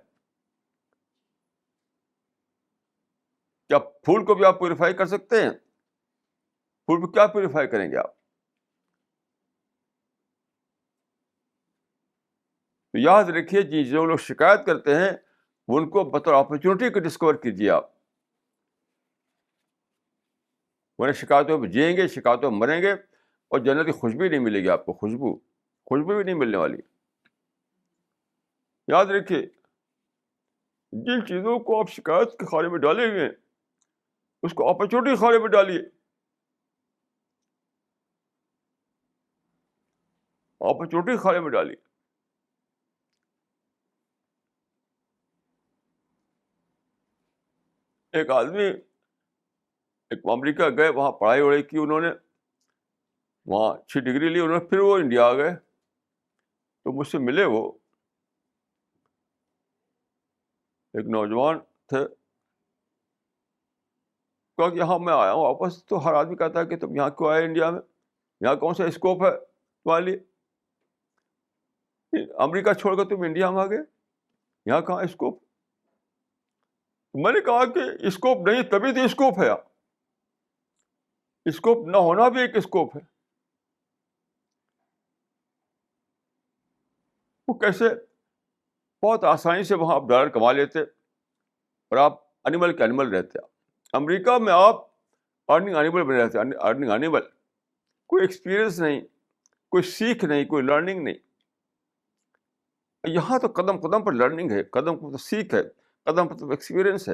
کیا پھول کو بھی آپ پیوریفائی کر سکتے ہیں؟ پھول کو کیا پیوریفائی کریں گے آپ؟ تو یاد رکھیے جی، جو لوگ شکایت کرتے ہیں ان کو بطور اپرچونیٹی کو ڈسکور کیجیے آپ۔ ورنہ شکایتوں پہ جئیں گے، شکایتوں میں مریں گے، اور جنت کی خوشبو نہیں ملے گی آپ کو، خوشبو بھی نہیں ملنے والی۔ یاد رکھیے جن چیزوں کو آپ شکایت کے خانے میں ڈالیں گے اس کو اپرچونیٹی کے خانے میں ڈالیے۔ اپرچونیٹی کھانے میں ڈالی. ایک آدمی ایک امریکہ گئے, وہاں پڑھائی وڑھائی کی انہوں نے, وہاں 6 ڈگری لی انہوں نے, پھر وہ انڈیا آ گئے. تو مجھ سے ملے, وہ ایک نوجوان تھے. کہا کہ یہاں میں آیا ہوں واپس. تو ہر آدمی کہتا ہے کہ تم یہاں کیوں آئے انڈیا میں, یہاں کون سا اسکوپ ہے تمہارے لیے, امریکہ چھوڑ کر تم انڈیا میں آ گئے, یہاں کہاں اسکوپ. میں نے کہا کہ اسکوپ نہیں, تبھی تو اسکوپ ہے. اسکوپ نہ ہونا بھی ایک اسکوپ ہے. وہ کیسے بہت آسانی سے وہاں آپ ڈالر کما لیتے اور آپ انیمل کے انیمل رہتے. امریکہ میں آپ ارننگ انیمل بنے رہتے, ارننگ انیمل. کوئی ایکسپیرئنس نہیں, کوئی سیکھ نہیں, کوئی لرننگ نہیں. یہاں تو قدم قدم پر لرننگ ہے, قدم قدم پر سیکھ ہے, قدم قدم پر ایکسپیرئنس ہے.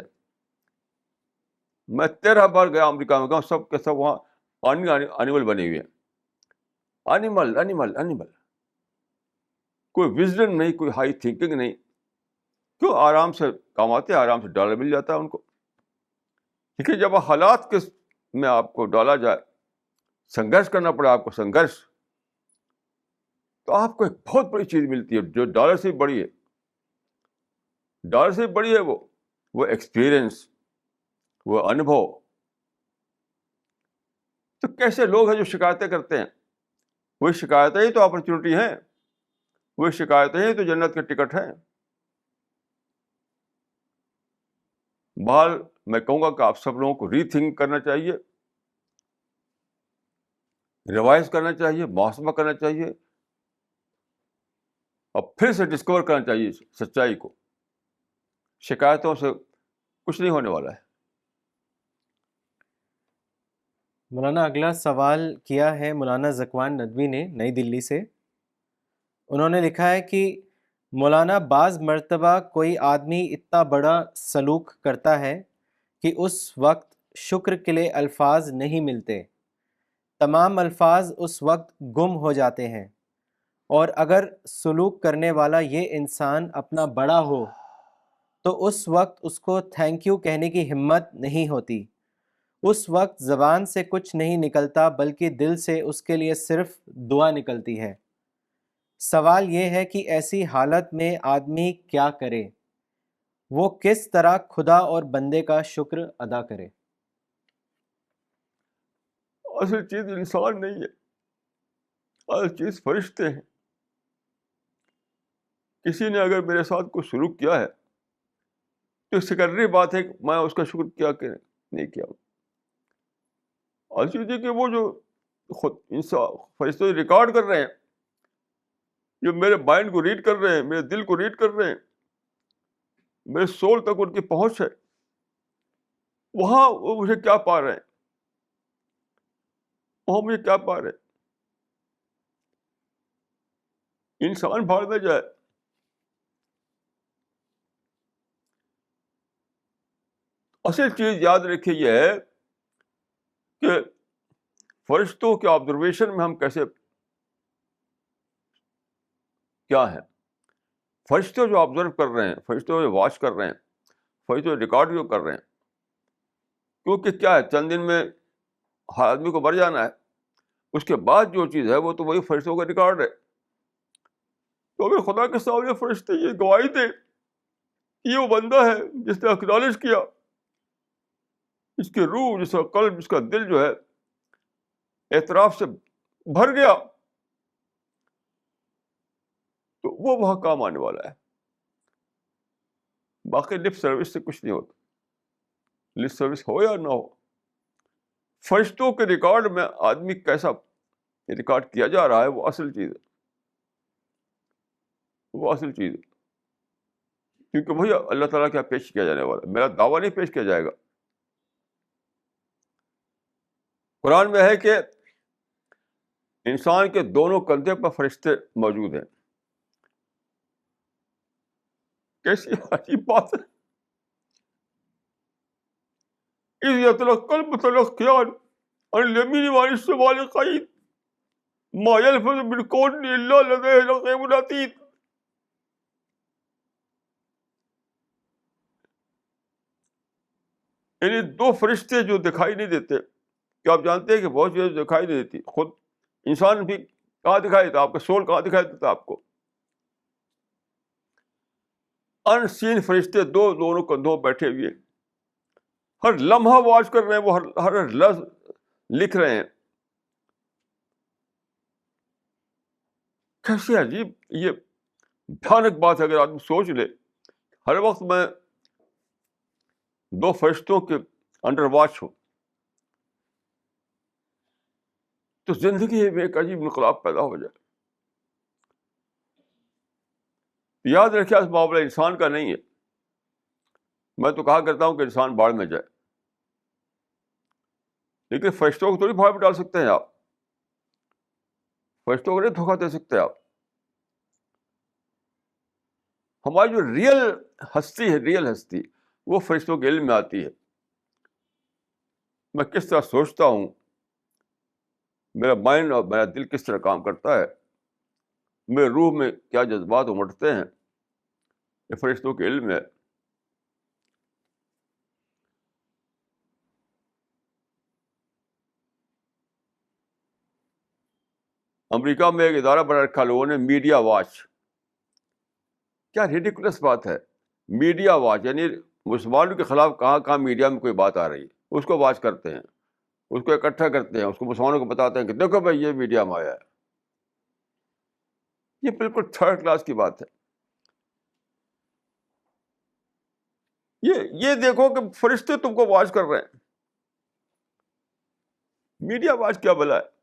میں 13 بار گیا امریکہ میں, گاؤں سب کے سب وہاں ارننگ انیمل بنے ہوئے ہیں. Animal animal animal. کوئی وزڈم نہیں, کوئی ہائی تھنکنگ نہیں. کیوں؟ آرام سے کماتے, آرام سے ڈالر مل جاتا ہے ان کو. کیونکہ جب حالات کے میں آپ کو ڈالا جائے, سنگھرش کرنا پڑے آپ کو, سنگھرش, تو آپ کو ایک بہت بڑی چیز ملتی ہے جو ڈالر سے بھی بڑی ہے. ڈالر سے بھی بڑی ہے وہ ایکسپیرئنس, وہ انبھو. تو کیسے لوگ ہیں جو شکایتیں کرتے ہیں؟ وہی شکایتیں ہی تو اپرچونیٹی ہیں, وہی شکایتیں ہی تو جنت کے ٹکٹ ہیں. بہرحال میں کہوں گا کہ آپ سب لوگوں کو ری تھنک کرنا چاہیے, ریوائز کرنا چاہیے, محاسبہ کرنا چاہیے, اور پھر سے ڈسکور کرنا چاہیے سچائی کو. شکایتوں سے کچھ نہیں ہونے والا ہے. مولانا اگلا سوال کیا ہے مولانا ذکوان ندوی نے نئی دلی سے. انہوں نے لکھا ہے کہ مولانا بعض مرتبہ کوئی آدمی اتنا بڑا سلوک کرتا ہے کہ اس وقت شکر کے لیے الفاظ نہیں ملتے, تمام الفاظ اس وقت گم ہو جاتے ہیں, اور اگر سلوک کرنے والا یہ انسان اپنا بڑا ہو تو اس وقت اس کو تھینک یو کہنے کی ہمت نہیں ہوتی. اس وقت زبان سے کچھ نہیں نکلتا بلکہ دل سے اس کے لیے صرف دعا نکلتی ہے. سوال یہ ہے کہ ایسی حالت میں آدمی کیا کرے, وہ کس طرح خدا اور بندے کا شکر ادا کرے؟ اصل چیز انسان نہیں ہے, اصل چیز فرشتے ہیں. کسی نے اگر میرے ساتھ کوئی سلوک کیا ہے تو سیکنڈری بات ہے کہ میں اس کا شکر کیا کہ نہیں کیا. اصل چیز ہے کہ وہ جو خود انسان فرشتے ریکارڈ کر رہے ہیں, جو میرے مائنڈ کو ریڈ کر رہے ہیں, میرے دل کو ریڈ کر رہے ہیں, میرے سول تک ان کی پہنچ ہے, وہاں وہ مجھے کیا پا رہے ہیں, وہاں مجھے کیا پا رہے ہیں. انسان بھاڑ میں جائے. اصل چیز یاد رکھیے یہ ہے کہ فرشتوں کے آبزرویشن میں ہم کیسے کیا ہیں. فرشتے جو آبزرو کر رہے ہیں, فرشتے جو واچ کر رہے ہیں, فرشتے جو ریکارڈ جو کر رہے ہیں, کیونکہ کیا ہے, چند دن میں ہر آدمی کو مر جانا ہے, اس کے بعد جو چیز ہے وہ تو وہی فرشتوں کا ریکارڈ ہے. تو اگر خدا کے سامنے فرشتے یہ گواہی دے یہ وہ بندہ ہے جس نے اکنالج کیا, اس کی روح, جس کا قلب, جس کا دل جو ہے اعتراف سے بھر گیا, تو وہ وہاں کام آنے والا ہے. باقی لپ سروس سے کچھ نہیں ہوتا. لپ سروس ہو یا نہ ہو, فرشتوں کے ریکارڈ میں آدمی کیسا ریکارڈ کیا جا رہا ہے وہ اصل چیز ہے, وہ اصل چیز ہے. کیونکہ وہی اللہ تعالیٰ کیا پیش کیا جانے والا ہے, میرا دعویٰ نہیں پیش کیا جائے گا. قرآن میں ہے کہ انسان کے دونوں کندھے پر فرشتے موجود ہیں. کیسی عجیب بات ہے. اذ یتلقى المتلقیان عن الیمین وعن الشمال قعید. ما یلفظ من قول الا لدیہ رقیب عتید. یعنی دو فرشتے جو دکھائی نہیں دیتے. کیا آپ جانتے ہیں کہ بہت چیزیں دکھائی نہیں دیتی؟ خود انسان بھی کہاں دکھائی دیتا؟ آپ کا سول کہاں دکھائی دیتا آپ کو؟ ان سین فرشتے دونوں کندھوں بیٹھے ہوئے ہر لمحہ واچ کر رہے ہیں، وہ ہر لفظ لکھ رہے ہیں. کیسے عجیب، یہ بھیانک بات ہے. اگر آدمی سوچ لے ہر وقت میں دو فرشتوں کے انڈر واچ ہوں تو زندگی میں ایک عجیب انقلاب پیدا ہو جائے. یاد رکھیں اس معاملہ انسان کا نہیں ہے. میں تو کہا کرتا ہوں کہ انسان باڑ میں جائے، لیکن فرشتوں کو تھوڑی بھاڑ میں ڈال سکتے ہیں آپ. فرشتوں کو نہیں دھوکہ دے سکتے آپ. ہماری جو ریئل ہستی ہے، ریئل ہستی، وہ فرشتوں کے علم میں آتی ہے. میں کس طرح سوچتا ہوں، میرا مائنڈ اور میرا دل کس طرح کام کرتا ہے، میرے روح میں کیا جذبات امٹتے ہیں، یہ فرشتوں کے علم ہے. امریکہ میں ایک ادارہ بنا رکھا لوگوں نے، میڈیا واچ. کیا ریڈیکولس بات ہے، میڈیا واچ. یعنی مسلمانوں کے خلاف کہاں کہاں میڈیا میں کوئی بات آ رہی ہے اس کو واچ کرتے ہیں، اس کو اکٹھا کرتے ہیں، اس کو مسلمانوں کو بتاتے ہیں کہ دیکھو بھائی یہ میڈیا میں آیا ہے. یہ بالکل تھرڈ کلاس کی بات ہے. یہ دیکھو کہ فرشتے تم کو واچ کر رہے ہیں. میڈیا واچ کیا بلا ہے؟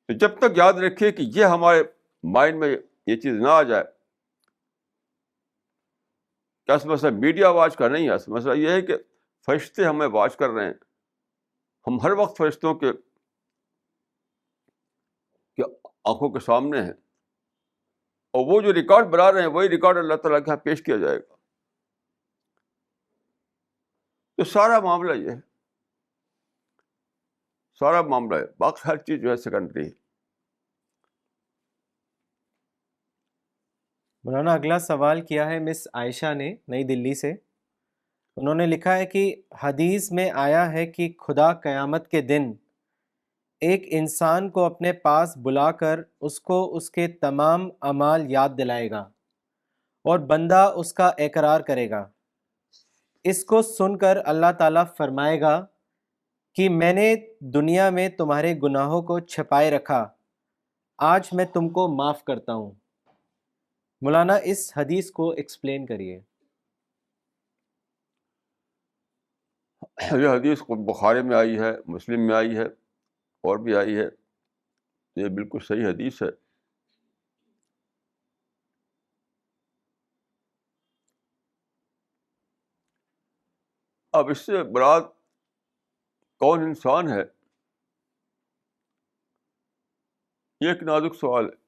تو جب تک یاد رکھے کہ یہ ہمارے مائنڈ میں یہ چیز نہ آ جائے کہ اصل مسئلہ میڈیا واچ کا نہیں ہے، اصل مسئلہ یہ ہے کہ فرشتے ہمیں واچ کر رہے ہیں. ہم ہر وقت فرشتوں کے آنکھوں کے سامنے ہیں، اور وہ جو ریکارڈ بنا رہے ہیں وہی ریکارڈ اللہ تعالیٰ کے یہاں پیش کیا جائے گا. تو سارا معاملہ یہ ہے، سارا معاملہ ہے. باقی ہر چیز جو ہے سیکنڈری ہے. مولانا اگلا سوال کیا ہے مس عائشہ نے نئی دلی سے. انہوں نے لکھا ہے کہ حدیث میں آیا ہے کہ خدا قیامت کے دن ایک انسان کو اپنے پاس بلا کر اس کو اس کے تمام اعمال یاد دلائے گا اور بندہ اس کا اقرار کرے گا. اس کو سن کر اللہ تعالیٰ فرمائے گا کہ میں نے دنیا میں تمہارے گناہوں کو چھپائے رکھا، آج میں تم کو معاف کرتا ہوں. مولانا اس حدیث کو ایکسپلین کریے. یہ حدیث بخاری میں آئی ہے، مسلم میں آئی ہے، اور بھی آئی ہے. یہ بالکل صحیح حدیث ہے. اب اس سے مراد کون انسان ہے، یہ ایک نازک سوال ہے.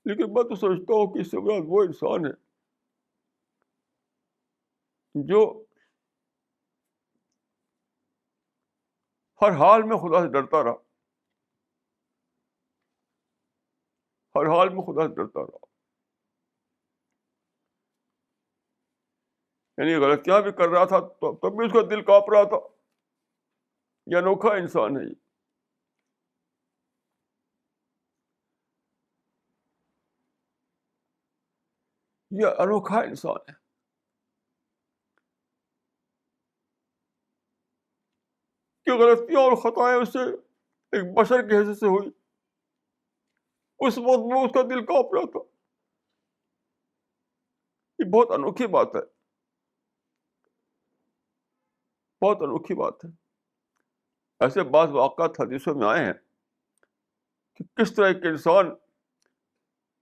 لیکن میں تو سمجھتا ہوں کہ اس سے مراد وہ انسان ہے جو ہر حال میں خدا سے ڈرتا رہا، ہر حال میں خدا سے ڈرتا رہا. یعنی غلطیاں بھی کر رہا تھا تب بھی اس کا دل کانپ رہا تھا. یہ انوکھا انسان ہے. یہ انوکھا انسان ہے کہ غلطیاں اور خطائیں اس سے ایک بشر کے حیثیت سے ہوئی، اس وقت میں اس کا دل کانپ رہا تھا. یہ بہت انوکھی بات ہے، بہت انوکھی بات ہے. ایسے بعض واقعات حدیثوں میں آئے ہیں کہ کس طرح ایک انسان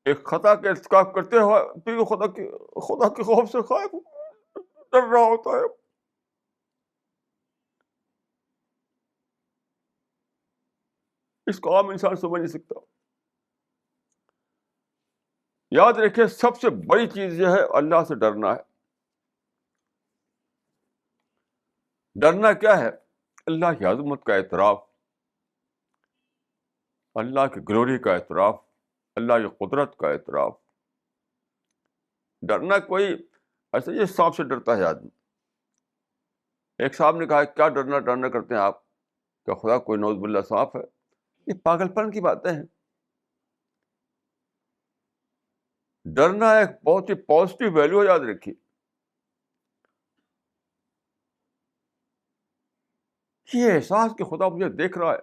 ایک خطا کا ارتکاب کرتے ہوئے پھر وہ خدا کے خوف سے خائف ڈر رہا ہوتا ہے. اس کو عام انسان سمجھ نہیں سکتا. یاد رکھیں سب سے بڑی چیز یہ ہے اللہ سے ڈرنا ہے. ڈرنا کیا ہے؟ اللہ کی عظمت کا اعتراف، اللہ کی گلوری کا اعتراف، اللہ کی قدرت کا اعتراف. ڈرنا کوئی ایسا یہ سانپ سے ڈرتا ہے آدمی. ایک صاحب نے کہا کیا ڈرنا کرتے ہیں آپ، کہ خدا کوئی نعوذ باللہ سانپ ہے؟ یہ پاگل پن کی باتیں ہیں. ڈرنا ایک بہت ہی پازیٹیو ویلیو ہے، یاد رکھیے. یہ احساس کہ خدا مجھے دیکھ رہا ہے،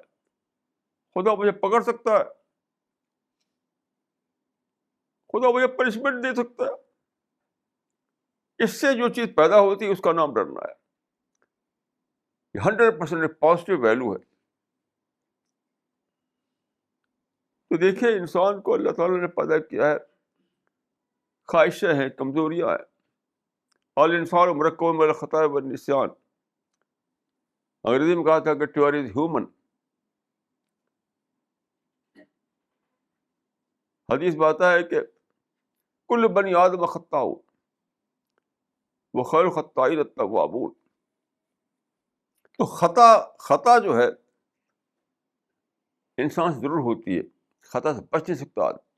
خدا مجھے پکڑ سکتا ہے، خدا مجھے پنشمنٹ دے سکتا ہے، اس سے جو چیز پیدا ہوتی ہے اس کا نام ڈرنا ہے. یہ 100% پازیٹیو ویلیو ہے. تو دیکھیے انسان کو اللہ تعالیٰ نے پیدا کیا ہے، خواہشیں ہیں، کمزوریاں ہیں. الانسان مرکب من الخطاء والنسیان، انگریزی میں کہا تھا کہ ٹو از ہیومن. حدیث میں آتا ہے کہ کل بنی آدم خطاء وخیر الخطائین التوابون. تو خطا جو ہے انسان سے ضرور ہوتی ہے، خطا سے بچ نہیں سکتا آدمی،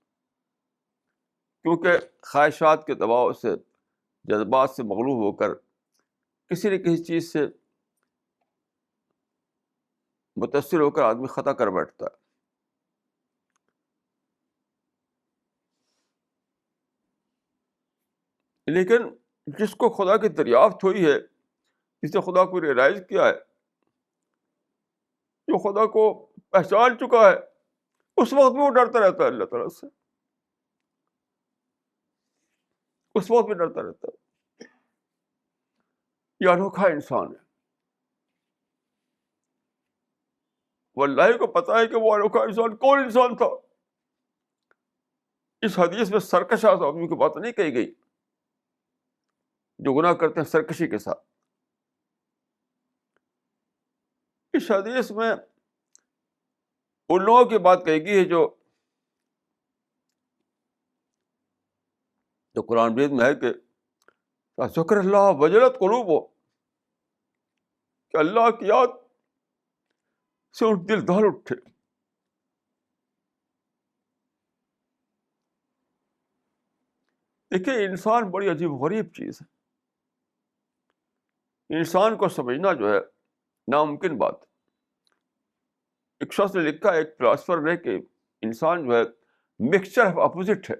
کیونکہ خواہشات کے دباؤ سے، جذبات سے مغلوب ہو کر کسی نہ کسی چیز سے متاثر ہو کر آدمی خطا کر بیٹھتا ہے. لیکن جس کو خدا کی دریافت ہوئی ہے، جس نے خدا کو ریئلائز کیا ہے، جو خدا کو پہچان چکا ہے، اس وقت بھی وہ ڈرتا رہتا ہے اللہ تعالیٰ سے، اس وقت بھی ڈرتا رہتا ہے. یہ انوکھا انسان ہے. واللہ کو پتا ہے کہ وہ انوکھا انسان کون انسان تھا. اس حدیث میں سرکش آدمی کی بات نہیں کہی گئی جو گناہ کرتے ہیں سرکشی کے ساتھ. اس حدیث میں ان لوگوں کی بات کہی گئی ہے جو قرآن مجید میں ہے کہ ذکر اللہ وجلت قلوب، کہ اللہ کی یاد سے ان دل دہل اٹھے. دیکھیے انسان بڑی عجیب غریب چیز ہے. انسان کو سمجھنا جو ہے ناممکن بات ہے. ایک شخص نے لکھا، ایک فلاسفر نے، کہ انسان جو ہے مکسچر آف اپوزٹ ہے.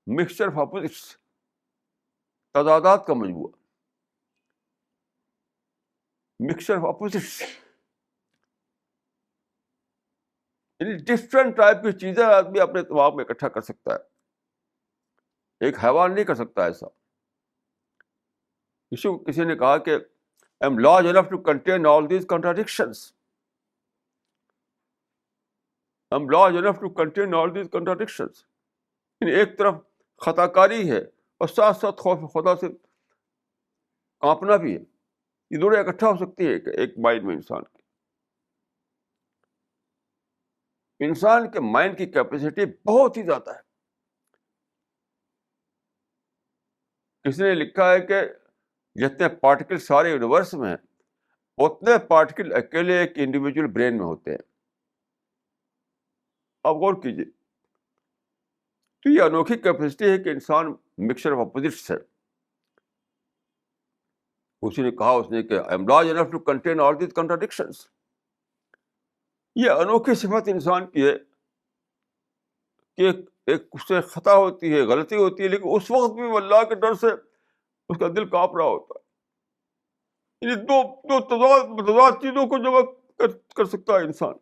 مکسچر آف اپوزٹس، تضادات کا مجموعہ. مکسچر آف اپوزٹس یعنی ڈفرینٹ ٹائپ کی چیزیں آدمی اپنے دماغ میں اکٹھا کر سکتا ہے. ایک حیوان نہیں کر سکتا ایسا. کسی نے کہا کہ I am large enough to contain all these contradictions. I'm large enough to contain all these contradictions. یعنی ایک طرف خطا کاری ہے اور ساتھ ساتھ خوف خدا سے کانپنا بھی ہے. یہ دونوں اکٹھا ہو سکتی ہے ایک مائنڈ میں. انسان کے مائنڈ کی کیپیسٹی بہت ہی زیادہ ہے. کسی نے لکھا ہے کہ جتنے پارٹیکل سارے یونیورس میں ہیں اتنے پارٹیکل اکیلے ایک انڈیویجول برین میں ہوتے ہیں. آپ غور کیجیے. تو یہ انوکھی کیپیسٹی ہے کہ انسان مکسچر آف اپوزٹس ہے. اسی نے کہا کہ I am large enough to contain all these contradictions. یہ انوکھی صفت انسان کی ہے کہ ایک اس سے خطا ہوتی ہے، غلطی ہوتی ہے، لیکن اس وقت بھی وہ اللہ کے ڈر سے اس کا دل کانپ رہا ہوتا ہے. یہ دو تضاد چیزوں کو جمع کر سکتا ہے انسان.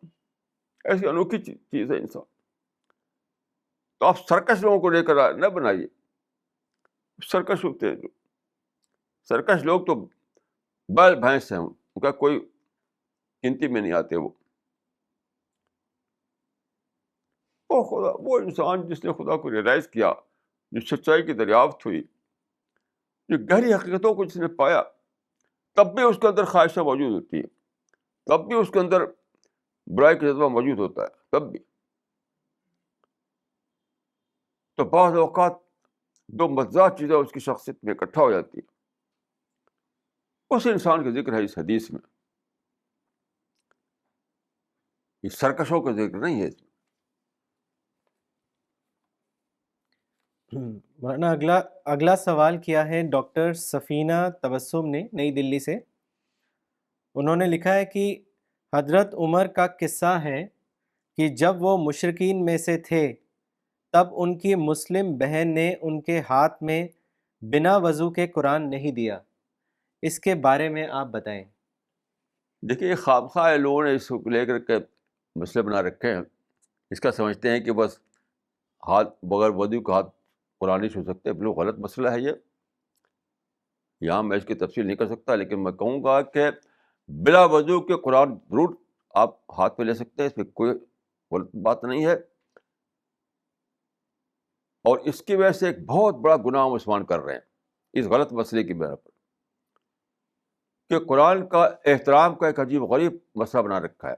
ایسی انوکھی چیز ہے انسان. تو آپ سرکش لوگوں کو لے کر نہ بنائیے. سرکش ہوتے ہیں جو سرکش لوگ تو بیل بھینس ہیں، ان کا کوئی گنتی میں نہیں آتے. وہ انسان جس نے خدا کو ریئلائز کیا، جو سچائی کی دریافت ہوئی، جو گہری حقیقتوں کو جس نے پایا، تب بھی اس کے اندر خواہشیں موجود ہوتی ہیں، تب بھی اس کے اندر برائی کا جذبہ موجود ہوتا ہے. تب بھی تو بعض اوقات دو متضاد چیزیں اس کی شخصیت میں اکٹھا ہو جاتی ہیں. اس انسان کا ذکر ہے اس حدیث میں، اس سرکشوں کا ذکر نہیں ہے اس میں. مولانا اگلا سوال کیا ہے ڈاکٹر سفینہ تبسم نے نئی دلی سے. انہوں نے لکھا ہے کہ حضرت عمر کا قصہ ہے کہ جب وہ مشرکین میں سے تھے تب ان کی مسلم بہن نے ان کے ہاتھ میں بنا وضو کے قرآن نہیں دیا. اس کے بارے میں آپ بتائیں. دیکھیے خواہ لوگوں نے اس کو لے کر کے مسئلے بنا رکھے ہیں. اس کا سمجھتے ہیں کہ بس ہاتھ بغیر وضو کے ہاتھ قرآن نہیں چھو سکتے. بالکل غلط مسئلہ ہے یہ. یہاں میں اس کی تفصیل نہیں کر سکتا، لیکن میں کہوں گا کہ بلا وضو کے قرآن ضرور آپ ہاتھ پہ لے سکتے ہیں، اس میں کوئی غلط بات نہیں ہے. اور اس کی وجہ سے ایک بہت بڑا گناہ مسلمان کر رہے ہیں اس غلط مسئلے کی بنا پر کہ قرآن کا احترام کا ایک عجیب غریب مسئلہ بنا رکھا ہے.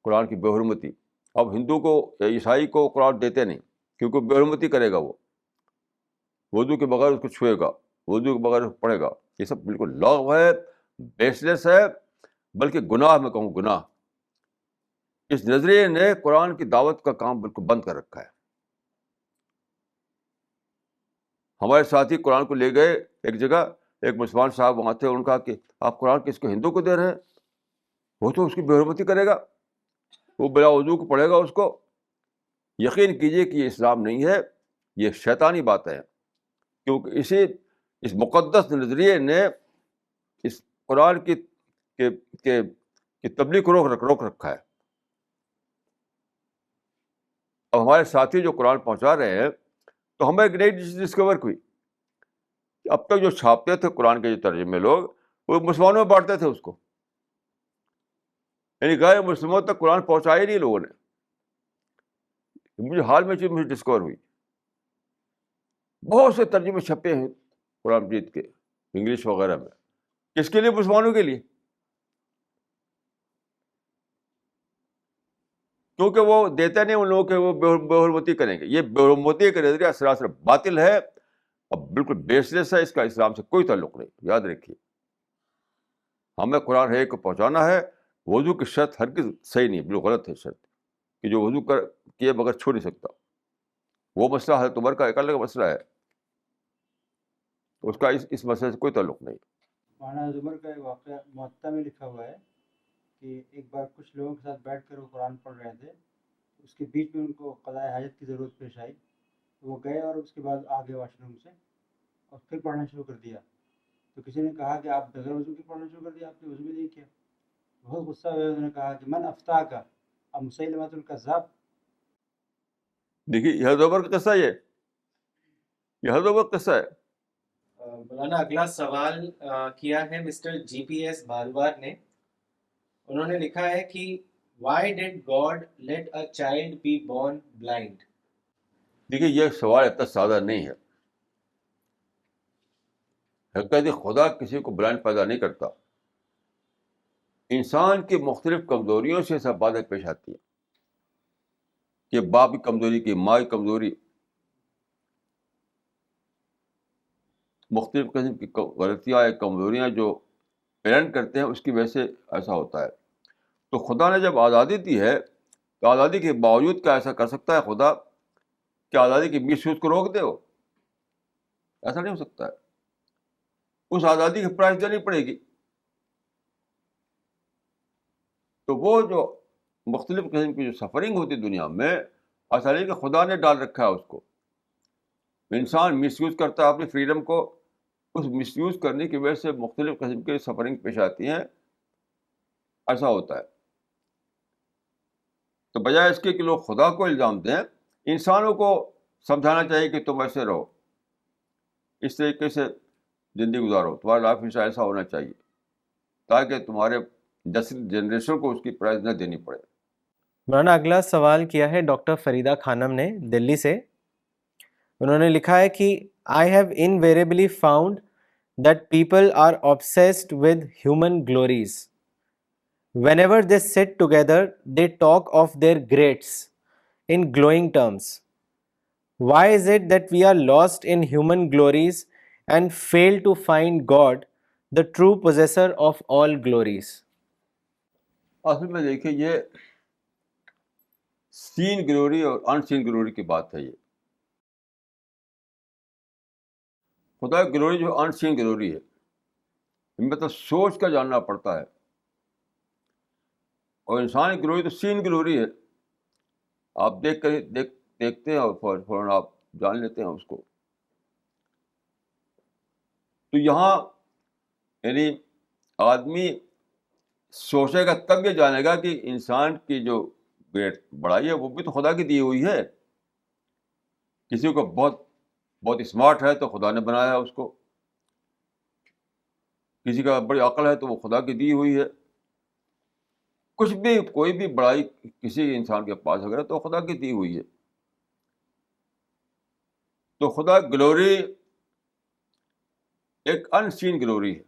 قرآن کی بے حرمتی. اب ہندو کو یا عیسائی کو قرآن دیتے نہیں کیونکہ بے حرمتی کرے گا، وہ وضو کے بغیر اس کو چھوئے گا، وضو کے بغیر اس کو پڑھے گا. یہ سب بالکل لغو ہے، بیس لیس ہے، بلکہ گناہ میں کہوں گناہ. اس نظریے نے قرآن کی دعوت کا کام بالکل بند کر رکھا ہے. ہمارے ساتھی قرآن کو لے گئے ایک جگہ، ایک مسلمان صاحب وہاں تھے. انہوں نے کہا کہ آپ قرآن کس کو ہندو کو دے رہے ہیں؟ وہ تو اس کی بے حرمتی کرے گا، وہ بلا وضو کو پڑھے گا اس کو. یقین کیجیے کہ یہ اسلام نہیں ہے، یہ شیطانی بات ہے. کیونکہ اس مقدس نظریے نے اس قرآن کی تبلیغ کو روک رکھا ہے. اب ہمارے ساتھی جو قرآن پہنچا رہے ہیں تو ہمیں ایک نئی ڈسکور ہوئی. اب تک جو چھاپتے تھے قرآن کے جو ترجمے لوگ، وہ مسلمانوں میں بانٹتے تھے اس کو، یعنی غیر مسلموں تک قرآن پہنچایا ہی نہیں لوگوں نے. مجھے حال میں چیز مجھے ڈسکور ہوئی. بہت سے ترجمے چھپے ہیں قرآن مجید کے انگلش وغیرہ میں. کس کے لیے؟ مسلمانوں کے لیے. کیونکہ وہ دیتے نہیں ان لوگوں کے، وہ بے حرمتی کریں گے. یہ بے حرمتی کا نظریہ سراسر باطل ہے اور بالکل بیس لیس ہے. اس کا اسلام سے کوئی تعلق نہیں. یاد رکھیے، ہمیں قرآن ہے کو پہنچانا ہے. وضو کی شرط ہرگز صحیح نہیں، بالکل غلط ہے شرط کہ جو وضو کیے بغیر چھو نہیں سکتا. وہ مسئلہ حضرت عمر کا ایک الگ مسئلہ ہے، اس کا اس مسئلے سے کوئی تعلق نہیں. مولانا عمر کا ایک واقعہ موطا میں لکھا ہوا ہے کہ ایک بار کچھ لوگوں کے ساتھ بیٹھ کر وہ قرآن پڑھ رہے تھے. اس کے بیچ میں ان کو قضاء حاجت کی ضرورت پیش آئی. وہ گئے اور اس کے بعد آگے واش روم سے اور پھر پڑھنا شروع کر دیا. تو کسی نے کہا کہ آپ بغیر وضو کے پڑھنا شروع کر دیا، آپ نے وضو بھی نہیں کیا. بہت غصہ ہوا. انہوں نے کہا کہ من افتاء کا اب مسیلمۃ الکذاب. دیکھیے یہ حضرت عمر کا قصہ، یہ حضرت عمر کا قصہ ہے. مولانا اگلا سوال کیا ہے مسٹر جی پی ایس بھالوار نے. انہوں نے لکھا ہے کہ why did God let a child be born blind. دیکھیے یہ سوال اتنا سادہ نہیں ہے. حقیقت خدا کسی کو بلائنڈ پیدا نہیں کرتا. انسان کی مختلف کمزوریوں سے سب باتیں پیش آتی ہیں کہ باپ کی کمزوری کی، ماں کی کمزوری، مختلف قسم کی غلطیاں یا کمزوریاں جو پیرنٹ کرتے ہیں، اس کی وجہ سے ایسا ہوتا ہے. تو خدا نے جب آزادی دی ہے تو آزادی کے باوجود کیا ایسا کر سکتا ہے خدا کہ آزادی کی مس یوز کو روک دے؟ وہ ایسا نہیں ہو سکتا ہے. اس آزادی کی پرائز دینی پڑے گی. تو وہ جو مختلف قسم کی جو سفرنگ ہوتی ہے دنیا میں، اصل ہے کہ خدا نے ڈال رکھا ہے اس کو. انسان مس یوز کرتا ہے اپنی فریڈم کو. اس مس یوز کرنے کی وجہ سے مختلف قسم کی سفرنگ پیش آتی ہیں. ایسا ہوتا ہے. تو بجائے اس کے کہ لوگ خدا کو الزام دیں، انسانوں کو سمجھانا چاہیے کہ تم ایسے رہو، اس طریقے سے زندگی گزارو، تمہارا لائف اسٹائل ایسا ہونا چاہیے تاکہ تمہارے جنریشن کو اس کی پرائز نہ دینی پڑے. مولانا اگلا سوال کیا ہے ڈاکٹر فریدہ خانم نے دلی سے. انہوں نے لکھا ہے کہ I have invariably found that people are obsessed with human glories. Whenever they sit together, they talk of their greats in glowing terms. Why is it that we are lost in human glories and fail to find God, the true possessor of all glories? اصل میں دیکھیے یہ سین glory اور ان سین glory کی بات ہے. یہ خدا کی گلوری جو ان سین گلوری ہے، مطلب سوچ کر جاننا پڑتا ہے. اور انسان کی گلوری تو سین گلوری ہے، آپ دیکھتے ہیں اور فوراً آپ جان لیتے ہیں اس کو. تو یہاں یعنی آدمی سوچے گا تب یہ جانے گا کہ انسان کی جو بڑائی ہے وہ بھی تو خدا کی دی ہوئی ہے. کسی کو بہت بہت اسمارٹ ہے تو خدا نے بنایا ہے اس کو، کسی کا بڑی عقل ہے تو وہ خدا کی دی ہوئی ہے. کچھ بھی کوئی بھی بڑائی کسی انسان کے پاس اگر ہے تو خدا کی دی ہوئی ہے. تو خدا گلوری ایک ان سین گلوری ہے،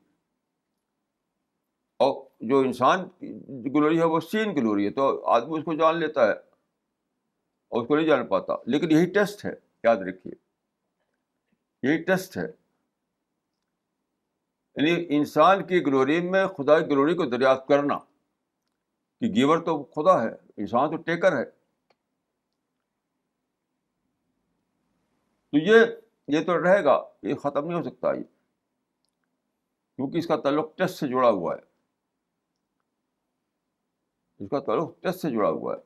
اور جو انسان کی گلوری ہے وہ سین گلوری ہے. تو آدمی اس کو جان لیتا ہے اور اس کو نہیں جان پاتا. لیکن یہی ٹیسٹ ہے، یاد رکھیے یہی ٹیسٹ ہے. یعنی انسان کی گلوری میں خدا کی گلوری کو دریافت کرنا کہ گیور تو خدا ہے، انسان تو ٹیکر ہے. تو یہ تو رہے گا، یہ ختم نہیں ہو سکتا یہ، کیونکہ اس کا تعلق ٹیسٹ سے جڑا ہوا ہے. اس کا تعلق ٹیسٹ سے جڑا ہوا ہے.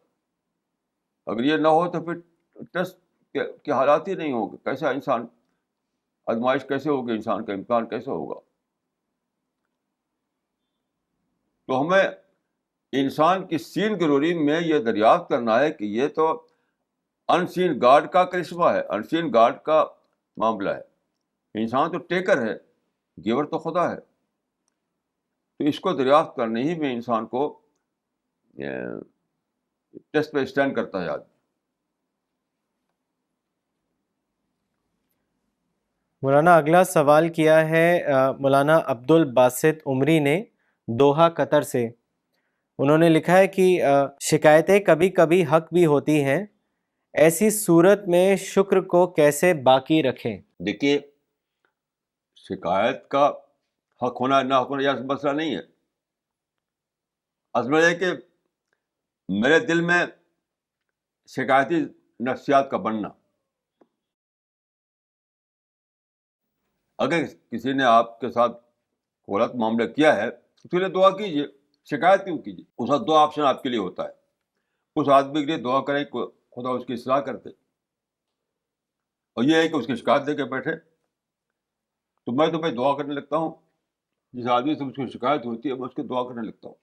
اگر یہ نہ ہو تو پھر ٹیسٹ کے حالات ہی نہیں ہوں گے. کیسا انسان آزمائش کیسے ہوگی، انسان کا امتحان کیسے ہوگا؟ تو ہمیں انسان کی سین گلوری میں یہ دریافت کرنا ہے کہ یہ تو ان سین گاڈ کا کرشمہ ہے، ان سین گاڈ کا معاملہ ہے. انسان تو ٹیکر ہے، گیور تو خدا ہے. تو اس کو دریافت کرنے ہی میں انسان کو ٹیسٹ پہ اسٹینڈ کرتا ہے آدمی. مولانا اگلا سوال کیا ہے مولانا عبد الباسط عمری نے دوحہ قطر سے. انہوں نے لکھا ہے کہ شکایتیں کبھی کبھی حق بھی ہوتی ہیں، ایسی صورت میں شکر کو کیسے باقی رکھیں؟ دیکھیے شکایت کا حق ہونا نہ ہونا یہ مسئلہ نہیں ہے. اصل میں یہ کہ میرے دل میں شکایتی نفسیات کا بننا. اگر کسی نے آپ کے ساتھ غلط معاملہ کیا ہے تو اس کے لیے دعا کیجیے. شکایت کیوں کیجیے؟ اس وقت دو آپشن آپ کے لیے ہوتا ہے. اس آدمی کے لیے دعا کریں کہ خدا اس کی اصلاح کر دے، اور یہ ہے کہ اس کی شکایت دے کے بیٹھے. تو میں تو دعا کرنے لگتا ہوں، جس آدمی سے مجھ کو شکایت ہوتی ہے میں اس کی دعا کرنے لگتا ہوں.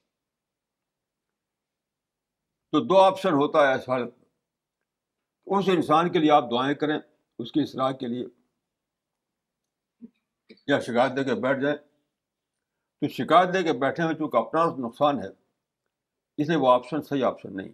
تو دو آپشن ہوتا ہے اس حالت میں. اس انسان کے لیے آپ دعائیں کریں اس کی اصلاح کے لیے، یا شکایت دے کے بیٹھ جائیں. تو شکایت دے کے بیٹھے میں چونکہ اپنا نقصان ہے، اس لیے وہ آپشن صحیح آپشن نہیں.